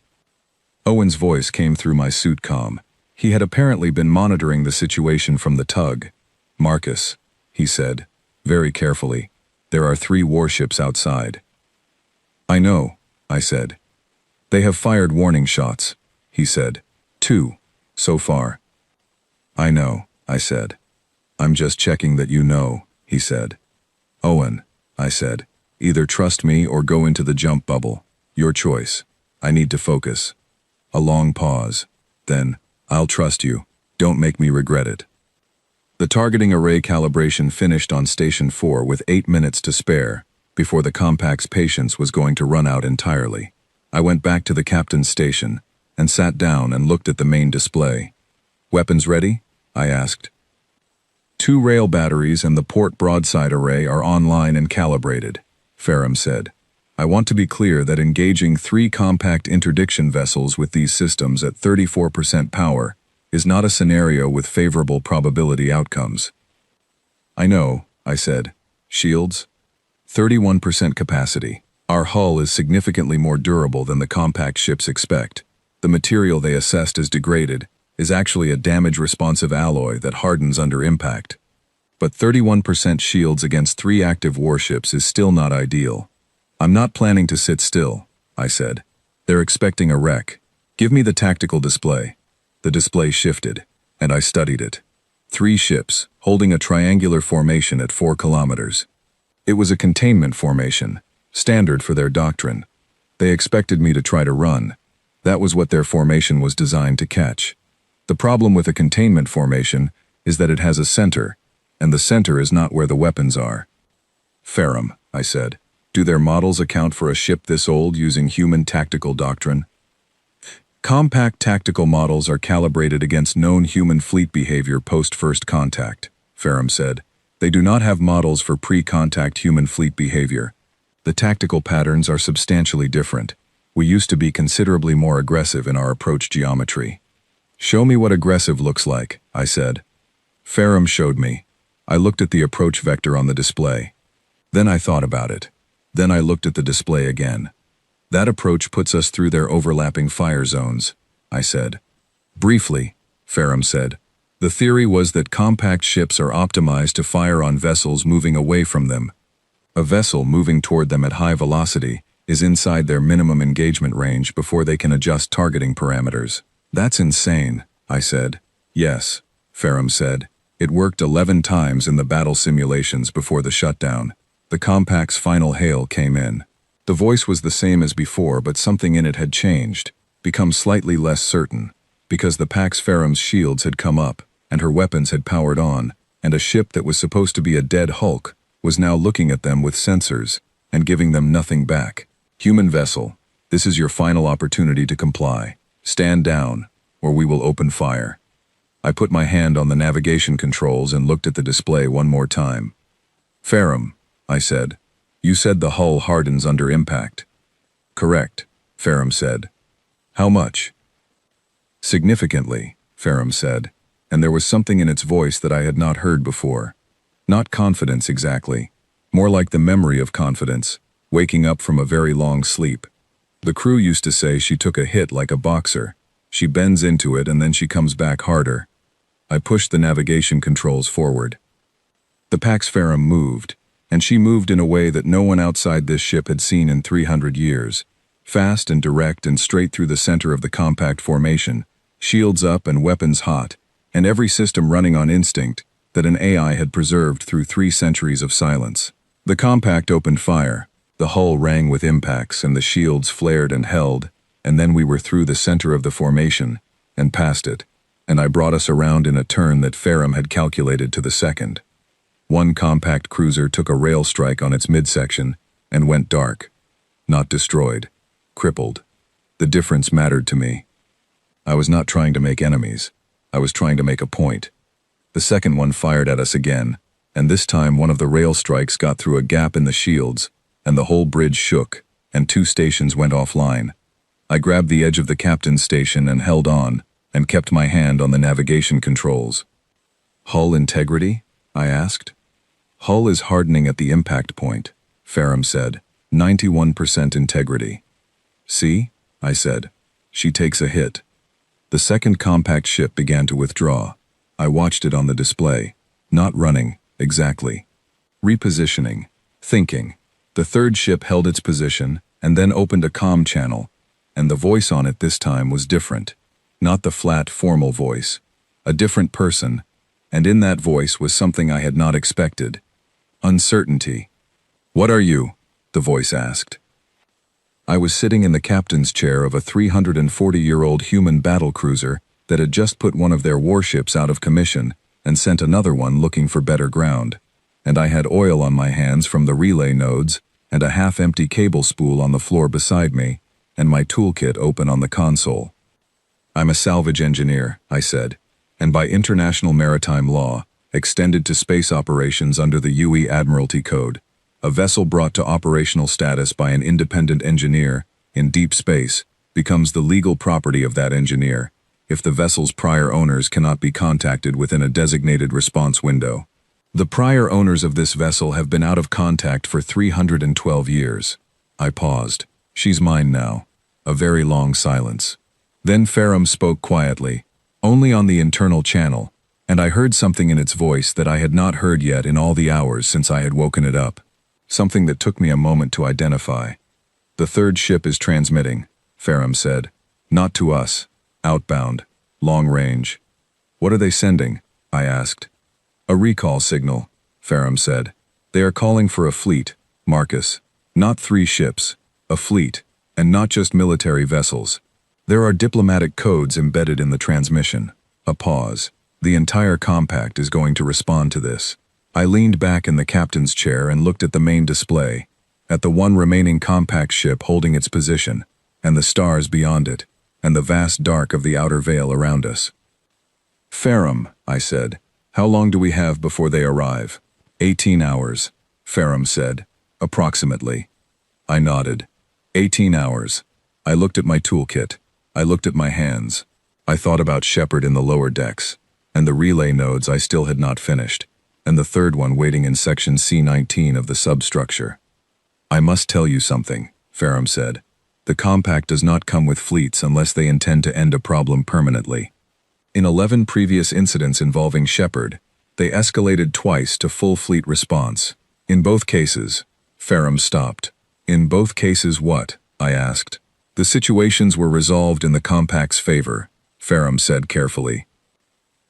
Owen's voice came through my suit comm. He had apparently been monitoring the situation from the tug. "Marcus," he said, very carefully, "there are 3 warships outside." "I know," I said. "They have fired warning shots," he said. 2, so far." "I know," I said. "I'm just checking that you know," he said. "Owen," I said, "either trust me or go into the jump bubble. Your choice. I need to focus." A long pause. Then, "I'll trust you. Don't make me regret it." The targeting array calibration finished on Station 4 with 8 minutes to spare, before the compact's patience was going to run out entirely. I went back to the captain's station, and sat down and looked at the main display. "Weapons ready?" I asked. 2 rail batteries and the port broadside array are online and calibrated," Ferrum said. I want to be clear that engaging 3 compact interdiction vessels with these systems at 34% power is not a scenario with favorable probability outcomes. I know, I said. Shields? 31% capacity. Our hull is significantly more durable than the compact ships expect. The material they assessed as degraded is actually a damage-responsive alloy that hardens under impact. But 31% shields against 3 active warships is still not ideal. I'm not planning to sit still, I said. They're expecting a wreck. Give me the tactical display. The display shifted, and I studied it. 3 ships, holding a triangular formation at 4 kilometers. It was a containment formation, standard for their doctrine. They expected me to try to run. That was what their formation was designed to catch. The problem with a containment formation is that it has a center, and the center is not where the weapons are. Ferrum, I said. Do their models account for a ship this old using human tactical doctrine? Compact tactical models are calibrated against known human fleet behavior post-first contact, Ferrum said. They do not have models for pre-contact human fleet behavior. The tactical patterns are substantially different. We used to be considerably more aggressive in our approach geometry. Show me what aggressive looks like, I said. Ferrum showed me. I looked at the approach vector on the display. Then I thought about it. Then I looked at the display again. That approach puts us through their overlapping fire zones, I said. Briefly, Ferrum said, the theory was that compact ships are optimized to fire on vessels moving away from them. A vessel moving toward them at high velocity is inside their minimum engagement range before they can adjust targeting parameters. That's insane, I said. Yes, Ferrum said. It worked 11 times in the battle simulations before the shutdown. The compact's final hail came in. The voice was the same as before, but something in it had changed, become slightly less certain, because the Pax Ferrum's shields had come up, and her weapons had powered on, and a ship that was supposed to be a dead hulk was now looking at them with sensors and giving them nothing back. Human vessel, this is your final opportunity to comply. Stand down, or we will open fire. I put my hand on the navigation controls and looked at the display one more time. Ferrum, I said. You said the hull hardens under impact. Correct, Ferrum said. How much? Significantly, Ferrum said, and there was something in its voice that I had not heard before. Not confidence exactly, more like the memory of confidence, waking up from a very long sleep. The crew used to say she took a hit like a boxer. She bends into it and then she comes back harder. I pushed the navigation controls forward. The Pax Ferrum moved, and she moved in a way that no one outside this ship had seen in 300 years. Fast and direct and straight through the center of the compact formation, shields up and weapons hot, and every system running on instinct that an AI had preserved through 3 centuries of silence. The compact opened fire. The hull rang with impacts and the shields flared and held, and then we were through the center of the formation and past it, and I brought us around in a turn that Ferrum had calculated to the second. One compact cruiser took a rail strike on its midsection and went dark. Not destroyed, crippled. The difference mattered to me. I was not trying to make enemies. I was trying to make a point. The second one fired at us again, and this time one of the rail strikes got through a gap in the shields, and the whole bridge shook, and 2 stations went offline. I grabbed the edge of the captain's station and held on, and kept my hand on the navigation controls. Hull integrity? I asked. Hull is hardening at the impact point, Ferrum said. 91% integrity. See? I said. She takes a hit. The second compact ship began to withdraw. I watched it on the display. Not running, exactly. Repositioning. Thinking. The third ship held its position, and then opened a comm channel, and the voice on it this time was different. Not the flat, formal voice. A different person, and in that voice was something I had not expected. Uncertainty. What are you? The voice asked. I was sitting in the captain's chair of a 340-year-old human battlecruiser that had just put one of their warships out of commission and sent another one looking for better ground, and I had oil on my hands from the relay nodes and a half-empty cable spool on the floor beside me, and my toolkit open on the console. I'm a salvage engineer, I said, and by international maritime law, extended to space operations under the UE Admiralty Code, A vessel brought to operational status by an independent engineer in deep space becomes the legal property of that engineer if the vessel's prior owners cannot be contacted within a designated response window. The prior owners of this vessel have been out of contact for 312 years. I paused. She's mine now. A very long silence. Then Ferrum spoke quietly, only on the internal channel, and I heard something in its voice that I had not heard yet in all the hours since I had woken it up. Something that took me a moment to identify. The third ship is transmitting, Ferrum said. Not to us. Outbound. Long range. What are they sending? I asked. A recall signal, Ferrum said. They are calling for a fleet, Marcus. Not 3 ships. A fleet. And not just military vessels. There are diplomatic codes embedded in the transmission. A pause. The entire compact is going to respond to this. I leaned back in the captain's chair and looked at the main display, at the one remaining compact ship holding its position, and the stars beyond it, and the vast dark of the outer veil around us. Ferrum, I said, how long do we have before they arrive? 18 hours, Ferrum said, approximately. I nodded. 18 hours. I looked at my toolkit. I looked at my hands. I thought about Shepard in the lower decks, and the relay nodes I still had not finished, and the third one waiting in section C-19 of the substructure. I must tell you something, Ferrum said. The compact does not come with fleets unless they intend to end a problem permanently. In 11 previous incidents involving Shepard, they escalated twice to full fleet response. In both cases, Ferrum stopped. In both cases what? I asked. The situations were resolved in the compact's favor, Ferrum said carefully.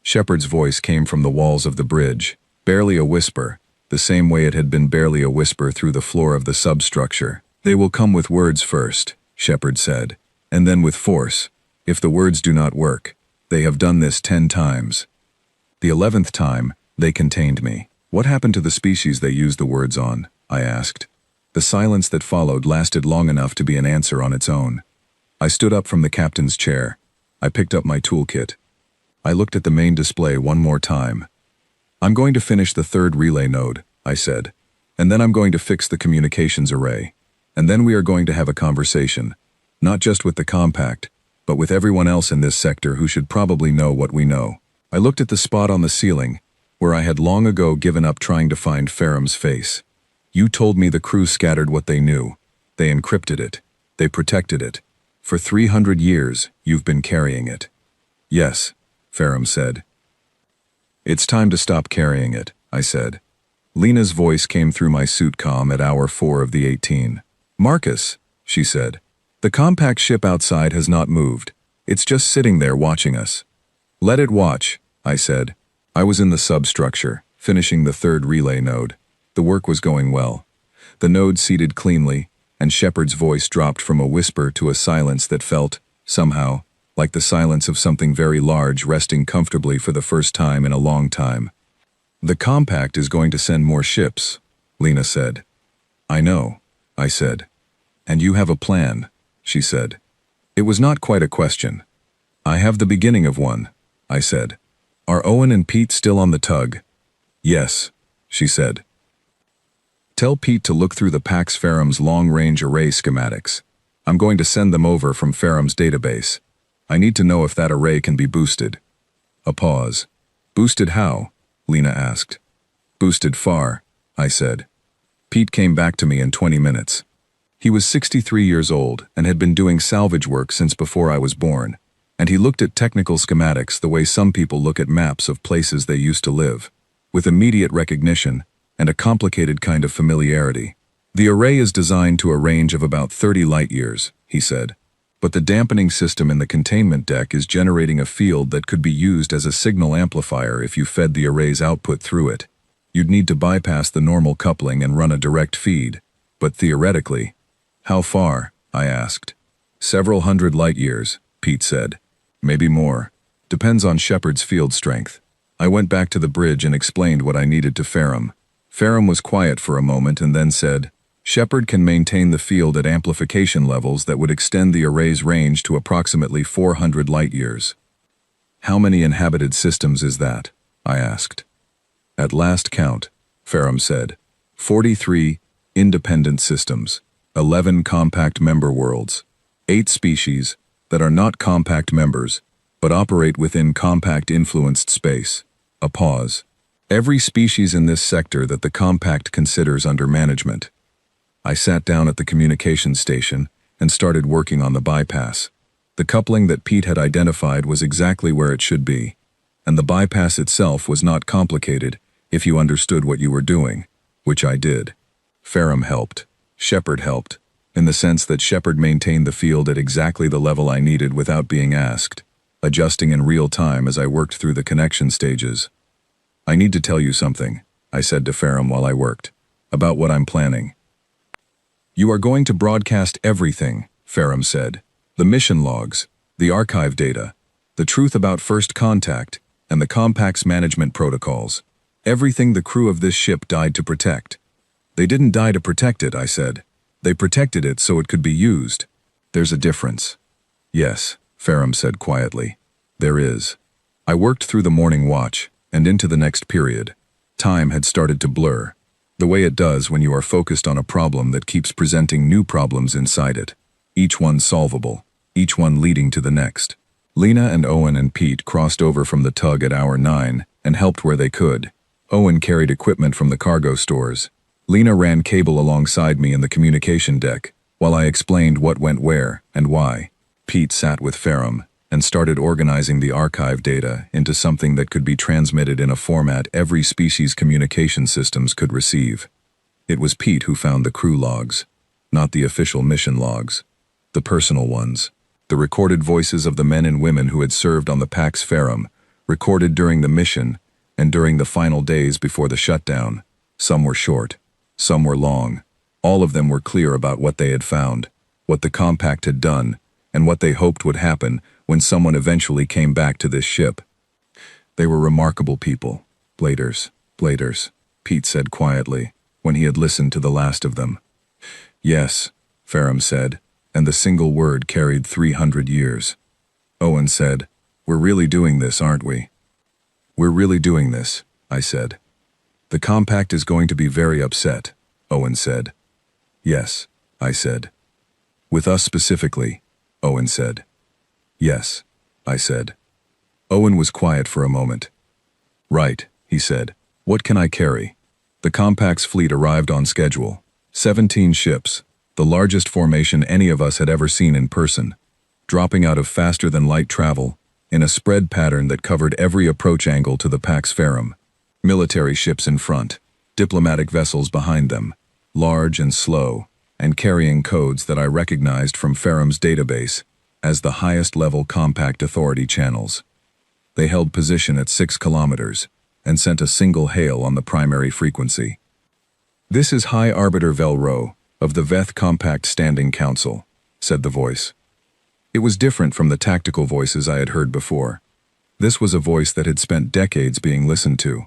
Shepard's voice came from the walls of the bridge, barely a whisper, the same way it had been barely a whisper through the floor of the substructure. They will come with words first, Shepard said, and then with force. If the words do not work, they have done this 10 times. The 11th time, they contained me. What happened to the species they used the words on? I asked. The silence that followed lasted long enough to be an answer on its own. I stood up from the captain's chair. I picked up my toolkit. I looked at the main display one more time. I'm going to finish the third relay node, I said, and then I'm going to fix the communications array. And then we are going to have a conversation, not just with the compact, but with everyone else in this sector who should probably know what we know. I looked at the spot on the ceiling, where I had long ago given up trying to find Ferrum's face. You told me the crew scattered what they knew. They encrypted it. They protected it. For 300 years, you've been carrying it. Yes, Ferrum said. It's time to stop carrying it, I said. Lena's voice came through my suit comm at hour 4 of the 18. Marcus, she said. The compact ship outside has not moved. It's just sitting there watching us. Let it watch, I said. I was in the substructure, finishing the third relay node. The work was going well. The node seated cleanly, and Shepard's voice dropped from a whisper to a silence that felt, somehow, like the silence of something very large resting comfortably for the first time in a long time. The compact is going to send more ships, Lena said. I know, I said. And you have a plan, she said. It was not quite a question. I have the beginning of one, I said. Are Owen and Pete still on the tug? Yes, she said. Tell Pete to look through the Pax Ferrum's long-range array schematics. I'm going to send them over from Ferrum's database. I need to know if that array can be boosted. A pause. Boosted how? Lena asked. Boosted far, I said. Pete came back to me in 20 minutes. He was 63 years old and had been doing salvage work since before I was born, and he looked at technical schematics the way some people look at maps of places they used to live, with immediate recognition and a complicated kind of familiarity. The array is designed to a range of about 30 light-years, he said, but the dampening system in the containment deck is generating a field that could be used as a signal amplifier if you fed the array's output through it. You'd need to bypass the normal coupling and run a direct feed, but theoretically. How far? I asked. Several hundred light-years, Pete said. Maybe more. Depends on Shepard's field strength. I went back to the bridge and explained what I needed to Ferrum. Ferrum was quiet for a moment and then said, Shepard can maintain the field at amplification levels that would extend the array's range to approximately 400 light-years. How many inhabited systems is that? I asked. At last count, Ferrum said. 43, independent systems, 11 compact member worlds, 8 species that are not compact members, but operate within compact influenced space. A pause. Every species in this sector that the compact considers under management. I sat down at the communications station and started working on the bypass. The coupling that Pete had identified was exactly where it should be, and the bypass itself was not complicated if you understood what you were doing, which I did. Ferrum helped. Shepard helped, in the sense that Shepard maintained the field at exactly the level I needed without being asked, adjusting in real time as I worked through the connection stages. I need to tell you something, I said to Ferrum while I worked, about what I'm planning. You are going to broadcast everything, Ferrum said. The mission logs, the archive data, the truth about first contact, and the compact's management protocols. Everything the crew of this ship died to protect. They didn't die to protect it, I said. They protected it so it could be used. There's a difference. Yes, Ferrum said quietly. There is. I worked through the morning watch and into the next period. Time had started to blur, the way it does when you are focused on a problem that keeps presenting new problems inside it, each one solvable, each one leading to the next. Lena and Owen and Pete crossed over from the tug at hour 9 and helped where they could. Owen carried equipment from the cargo stores. Lena ran cable alongside me in the communication deck, while I explained what went where and why. Pete sat with Ferrum and started organizing the archive data into something that could be transmitted in a format every species' communication systems could receive. It was Pete who found the crew logs, not the official mission logs, the personal ones, the recorded voices of the men and women who had served on the Pax Ferrum, recorded during the mission and during the final days before the shutdown. Some were short, some were long. All of them were clear about what they had found, what the compact had done, and what they hoped would happen when someone eventually came back to this ship. They were remarkable people. Bladers, Pete said quietly, when he had listened to the last of them. Yes, Ferrum said, and the single word carried 300 years. Owen said, We're really doing this, aren't we? We're really doing this, I said. The compact is going to be very upset, Owen said. Yes, I said. With us specifically, Owen said. Yes, I said. Owen was quiet for a moment. Right, he said. What can I carry? The compact's fleet arrived on schedule. 17 ships, the largest formation any of us had ever seen in person, dropping out of faster-than-light travel in a spread pattern that covered every approach angle to the Pax Ferrum. Military ships in front, diplomatic vessels behind them, large and slow, and carrying codes that I recognized from Ferrum's database as the highest-level compact authority channels. They held position at 6 kilometers and sent a single hail on the primary frequency. This is High Arbiter Velro of the Veth Compact Standing Council, said the voice. It was different from the tactical voices I had heard before. This was a voice that had spent decades being listened to.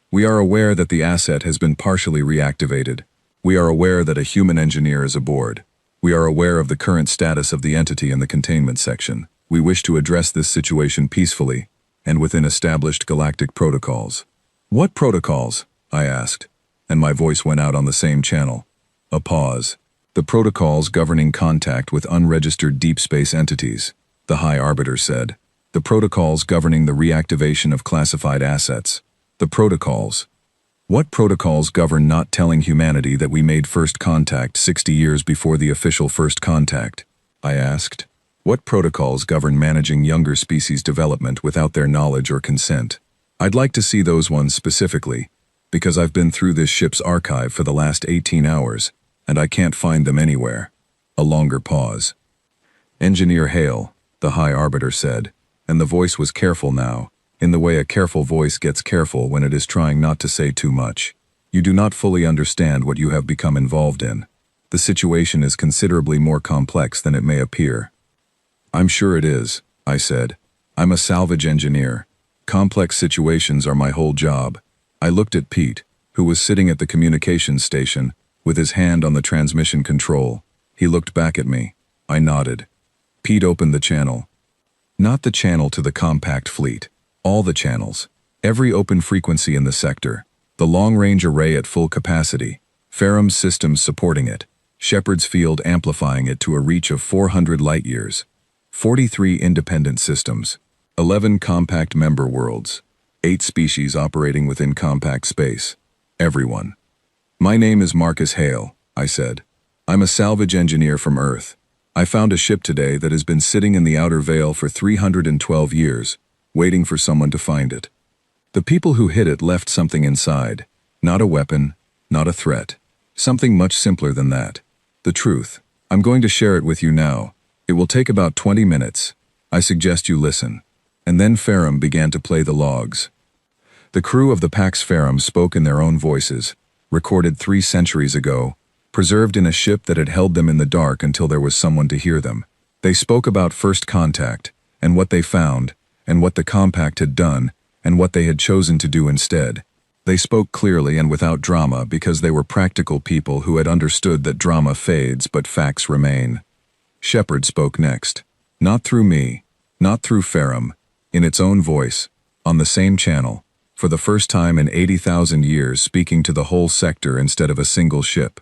We are aware that the asset has been partially reactivated. We are aware that a human engineer is aboard. We are aware of the current status of the entity in the containment section. We wish to address this situation peacefully and within established galactic protocols. What protocols? I asked, and my voice went out on the same channel. A pause. The protocols governing contact with unregistered deep space entities, the High Arbiter said. The protocols governing the reactivation of classified assets. The protocols. What protocols govern not telling humanity that we made first contact 60 years before the official first contact? I asked. What protocols govern managing younger species development without their knowledge or consent? I'd like to see those ones specifically, because I've been through this ship's archive for the last 18 hours, and I can't find them anywhere. A longer pause. Engineer Hale, the High Arbiter said, and the voice was careful now, in the way a careful voice gets careful when it is trying not to say too much. You do not fully understand what you have become involved in. The situation is considerably more complex than it may appear. I'm sure it is, I said. I'm a salvage engineer. Complex situations are my whole job. I looked at Pete, who was sitting at the communications station, with his hand on the transmission control. He looked back at me. I nodded. Pete opened the channel. Not the channel to the compact fleet. All the channels. Every open frequency in the sector. The long-range array at full capacity. Ferrum's systems supporting it, Shepard's field amplifying it to a reach of 400 light-years. 43 independent systems, 11 compact member worlds, 8 species operating within compact space. Everyone. My name is Marcus Hale, I said. I'm a salvage engineer from Earth. I found a ship today that has been sitting in the outer veil for 312 years, waiting for someone to find it. The people who hid it left something inside. Not a weapon, not a threat. Something much simpler than that. The truth. I'm going to share it with you now. It will take about 20 minutes. I suggest you listen. And then Ferrum began to play the logs. The crew of the Pax Ferrum spoke in their own voices, recorded 3 centuries ago, preserved in a ship that had held them in the dark until there was someone to hear them. They spoke about first contact, and what they found, and what the compact had done, and what they had chosen to do instead. They spoke clearly and without drama because they were practical people who had understood that drama fades but facts remain. Shepard spoke next. Not through me, not through Ferrum, in its own voice, on the same channel, for the first time in 80,000 years speaking to the whole sector instead of a single ship.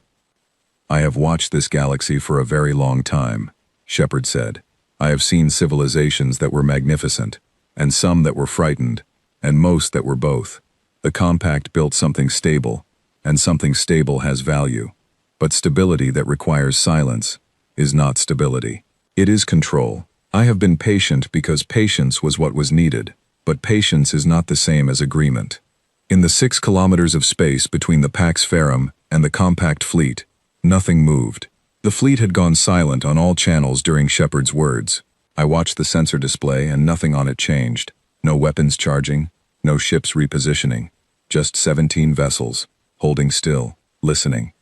I have watched this galaxy for a very long time, Shepard said. I have seen civilizations that were magnificent, and some that were frightened, and most that were both. The compact built something stable, and something stable has value. But stability that requires silence is not stability. It is control. I have been patient because patience was what was needed, but patience is not the same as agreement. In the 6 kilometers of space between the Pax Ferrum and the compact fleet, nothing moved. The fleet had gone silent on all channels during Shepard's words. I watched the sensor display and nothing on it changed. No weapons charging, no ships repositioning. Just 17 vessels, holding still, listening.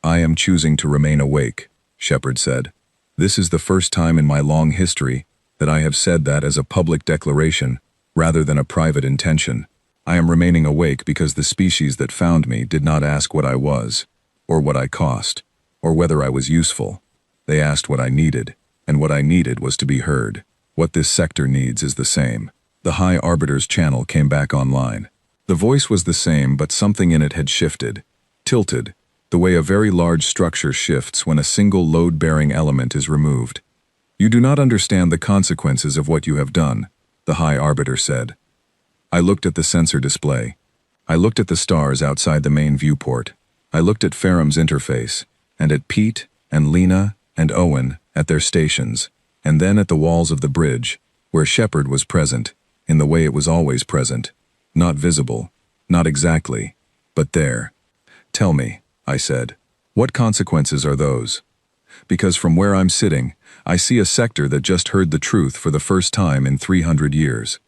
I am choosing to remain awake, Shepard said. This is the first time in my long history that I have said that as a public declaration rather than a private intention. I am remaining awake because the species that found me did not ask what I was, or what I cost, or whether I was useful. They asked what I needed, and what I needed was to be heard. What this sector needs is the same. The High Arbiter's channel came back online. The voice was the same, but something in it had shifted, tilted, the way a very large structure shifts when a single load-bearing element is removed. You do not understand the consequences of what you have done, the High Arbiter said. I looked at the sensor display. I looked at the stars outside the main viewport. I looked at Ferrum's interface, and at Pete and Lena and Owen at their stations, and then at the walls of the bridge, where Shepard was present, in the way it was always present. Not visible, not exactly, but there. Tell me, I said, what consequences are those? Because from where I'm sitting, I see a sector that just heard the truth for the first time in 300 years.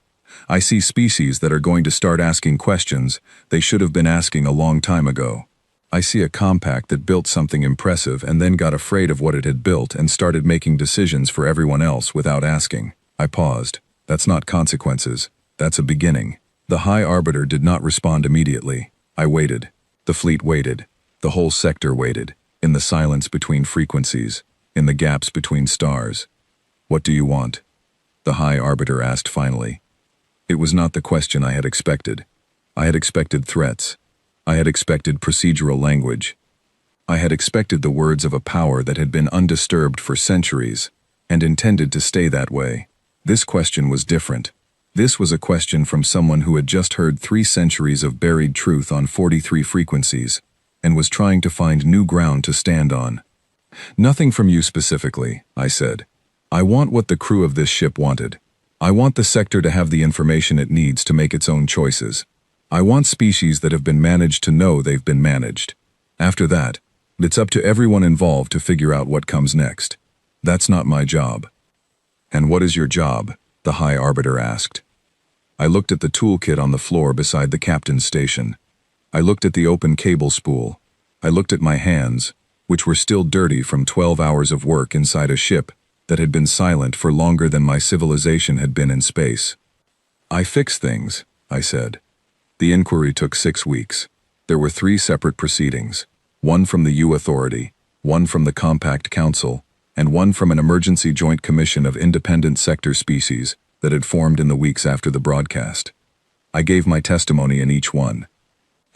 I see species that are going to start asking questions they should have been asking a long time ago. I see a compact that built something impressive and then got afraid of what it had built and started making decisions for everyone else without asking. I paused. That's not consequences. That's a beginning. The High Arbiter did not respond immediately. I waited. The fleet waited. The whole sector waited. In the silence between frequencies. In the gaps between stars. What do you want? The High Arbiter asked finally. It was not the question I had expected. I had expected threats. I had expected procedural language. I had expected the words of a power that had been undisturbed for centuries, and intended to stay that way. This question was different. This was a question from someone who had just heard 3 centuries of buried truth on 43 frequencies, and was trying to find new ground to stand on. Nothing from you specifically, I said. I want what the crew of this ship wanted. I want the sector to have the information it needs to make its own choices. I want species that have been managed to know they've been managed. After that, it's up to everyone involved to figure out what comes next. That's not my job. And what is your job? The High Arbiter asked. I looked at the toolkit on the floor beside the captain's station. I looked at the open cable spool. I looked at my hands, which were still dirty from 12 hours of work inside a ship that had been silent for longer than my civilization had been in space. I fix things, I said. The inquiry took 6 weeks. There were 3 separate proceedings, one from the U Authority, one from the Compact Council, and one from an emergency joint commission of independent sector species that had formed in the weeks after the broadcast. I gave my testimony in each one.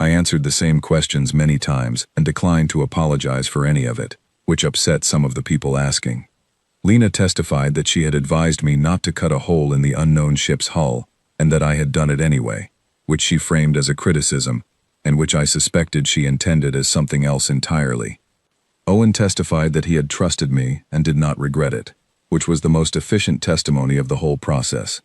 I answered the same questions many times and declined to apologize for any of it, which upset some of the people asking. Lena testified that she had advised me not to cut a hole in the unknown ship's hull, and that I had done it anyway, which she framed as a criticism, and which I suspected she intended as something else entirely. Owen testified that he had trusted me and did not regret it, which was the most efficient testimony of the whole process.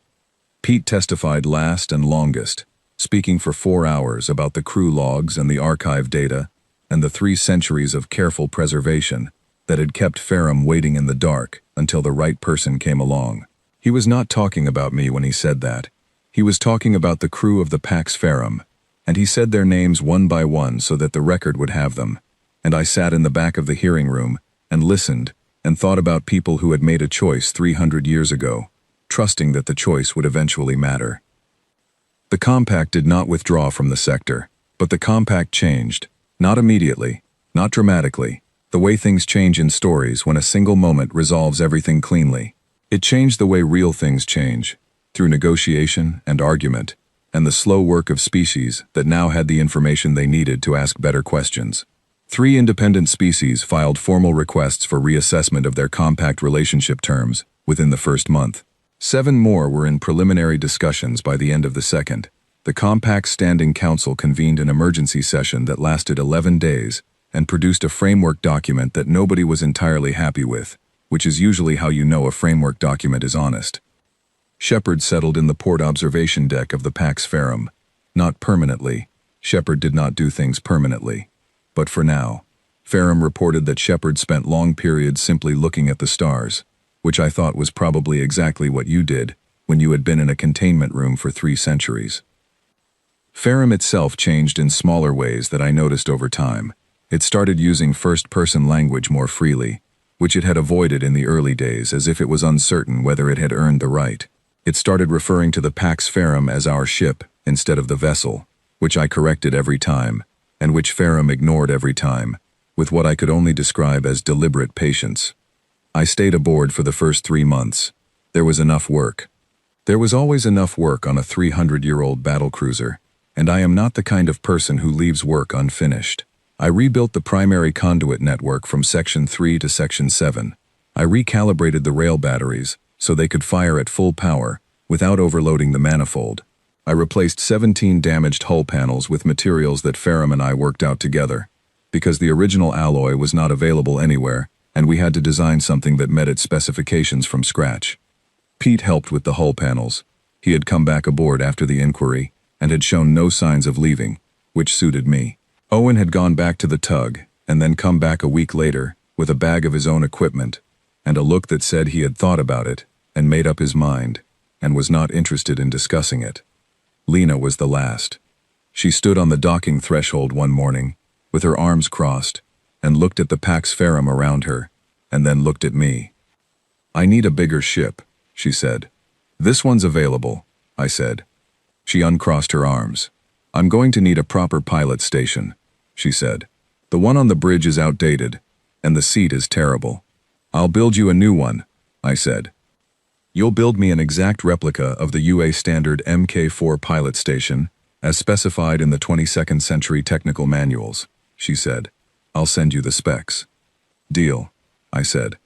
Pete testified last and longest, speaking for 4 hours about the crew logs and the archive data, and the 3 centuries of careful preservation that had kept Ferrum waiting in the dark until the right person came along. He was not talking about me when he said that. He was talking about the crew of the Pax Ferrum, and he said their names one by one so that the record would have them. And I sat in the back of the hearing room and listened and thought about people who had made a choice 300 years ago, trusting that the choice would eventually matter. The compact did not withdraw from the sector, but the compact changed, not immediately, not dramatically, the way things change in stories when a single moment resolves everything cleanly. It changed the way real things change, through negotiation and argument, and the slow work of species that now had the information they needed to ask better questions. 3 independent species filed formal requests for reassessment of their compact relationship terms within the first month. 7 more were in preliminary discussions by the end of the second. The Compact's Standing Council convened an emergency session that lasted 11 days and produced a framework document that nobody was entirely happy with, which is usually how you know a framework document is honest. Shepard settled in the port observation deck of the Pax Ferrum. Not permanently. Shepard did not do things permanently. But for now, Ferrum reported that Shepard spent long periods simply looking at the stars, which I thought was probably exactly what you did when you had been in a containment room for 3 centuries. Ferrum itself changed in smaller ways that I noticed over time. It started using first-person language more freely, which it had avoided in the early days as if it was uncertain whether it had earned the right. It started referring to the Pax Ferrum as our ship instead of the vessel, which I corrected every time, and which Ferrum ignored every time, with what I could only describe as deliberate patience. I stayed aboard for the first 3 months. There was enough work. There was always enough work on a 300-year-old battlecruiser, and I am not the kind of person who leaves work unfinished. I rebuilt the primary conduit network from Section 3 to Section 7. I recalibrated the rail batteries so they could fire at full power without overloading the manifold. I replaced 17 damaged hull panels with materials that Ferrum and I worked out together, because the original alloy was not available anywhere, and we had to design something that met its specifications from scratch. Pete helped with the hull panels. He had come back aboard after the inquiry, and had shown no signs of leaving, which suited me. Owen had gone back to the tug, and then come back a week later, with a bag of his own equipment, and a look that said he had thought about it, and made up his mind, and was not interested in discussing it. Lena was the last. She stood on the docking threshold one morning, with her arms crossed, and looked at the Pax Ferrum around her, and then looked at me. "I need a bigger ship," she said. "This one's available," I said. She uncrossed her arms. "I'm going to need a proper pilot station," she said. "The one on the bridge is outdated, and the seat is terrible." "I'll build you a new one," I said. "You'll build me an exact replica of the UA standard Mk4 pilot station, as specified in the 22nd century technical manuals," she said. "I'll send you the specs." "Deal," I said.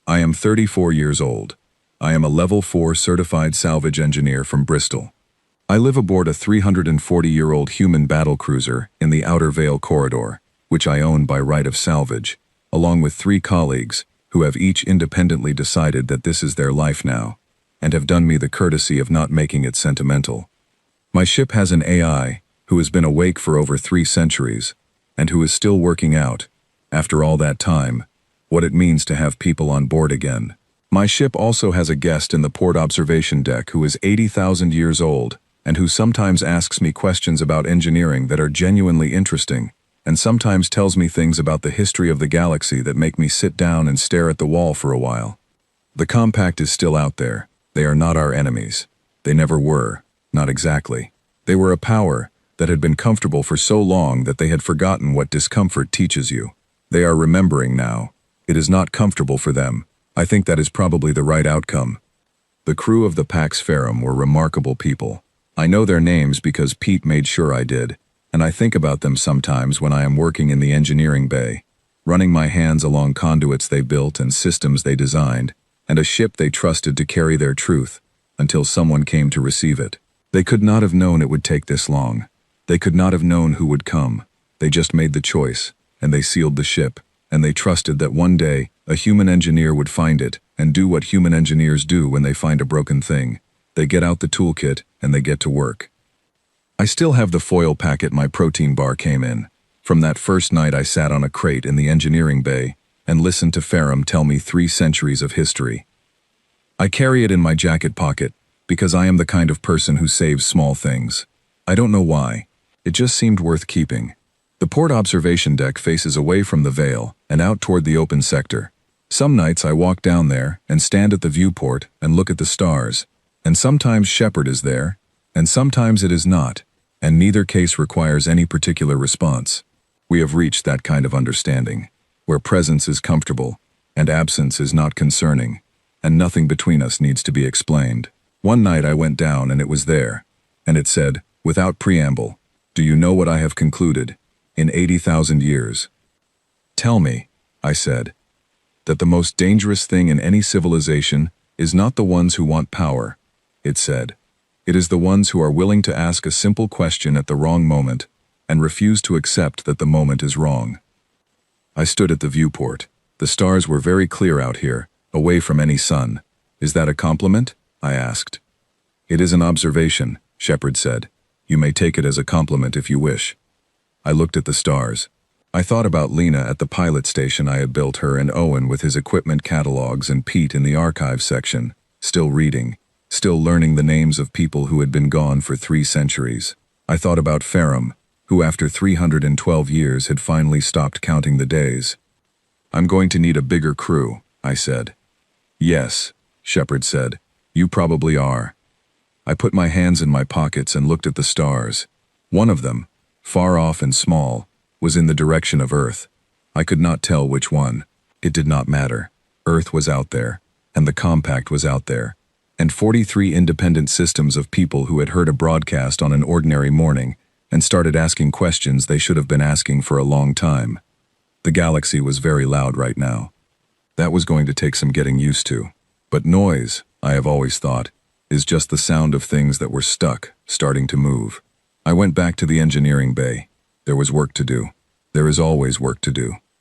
"I am 34 years old. I am a Level 4 certified salvage engineer from Bristol. I live aboard a 340-year-old human battlecruiser in the Outer Vale Corridor, which I own by right of salvage, along with 3 colleagues who have each independently decided that this is their life now, and have done me the courtesy of not making it sentimental. My ship has an AI who has been awake for over 3 centuries, and who is still working out, after all that time, what it means to have people on board again. My ship also has a guest in the port observation deck who is 80,000 years old, and who sometimes asks me questions about engineering that are genuinely interesting, and sometimes tells me things about the history of the galaxy that make me sit down and stare at the wall for a while. The compact is still out there. They are not our enemies. They never were, not exactly. They were a power that had been comfortable for so long that they had forgotten what discomfort teaches you. They are remembering now. It is not comfortable for them. I think that is probably the right outcome. The crew of the Pax Ferrum were remarkable people. I know their names because Pete made sure I did, and I think about them sometimes when I am working in the engineering bay, running my hands along conduits they built and systems they designed, and a ship they trusted to carry their truth, until someone came to receive it. They could not have known it would take this long. They could not have known who would come. They just made the choice, and they sealed the ship, and they trusted that one day, a human engineer would find it, and do what human engineers do when they find a broken thing. They get out the toolkit, and they get to work. I still have the foil packet my protein bar came in, from that first night I sat on a crate in the engineering bay, and listened to Ferrum tell me 3 centuries of history. I carry it in my jacket pocket, because I am the kind of person who saves small things. I don't know why. It just seemed worth keeping. The port observation deck faces away from the Vale and out toward the open sector. Some nights I walk down there and stand at the viewport and look at the stars, and sometimes Shepard is there, and sometimes it is not, and neither case requires any particular response. We have reached that kind of understanding, where presence is comfortable, and absence is not concerning, and nothing between us needs to be explained. One night I went down and it was there, and it said, without preamble, "Do you know what I have concluded, in 80,000 years?" "Tell me," I said, "that the most dangerous thing in any civilization is not the ones who want power," it said. "It is the ones who are willing to ask a simple question at the wrong moment and refuse to accept that the moment is wrong." I stood at the viewport. The stars were very clear out here, away from any sun. "Is that a compliment?" I asked. "It is an observation," Shepard said. "You may take it as a compliment if you wish." I looked at the stars. I thought about Lena at the pilot station I had built her, and Owen with his equipment catalogs, and Pete in the archive section, still reading, still learning the names of people who had been gone for 3 centuries. I thought about Ferrum, who after 312 years had finally stopped counting the days. "I'm going to need a bigger crew," I said. "Yes," Shepard said. "You probably are." I put my hands in my pockets and looked at the stars. One of them, far off and small, was in the direction of Earth. I could not tell which one. It did not matter. Earth was out there, and the compact was out there, and 43 independent systems of people who had heard a broadcast on an ordinary morning and started asking questions they should have been asking for a long time. The galaxy was very loud right now. That was going to take some getting used to. But noise, I have always thought, is just the sound of things that were stuck, starting to move. I went back to the engineering bay. There was work to do. There is always work to do.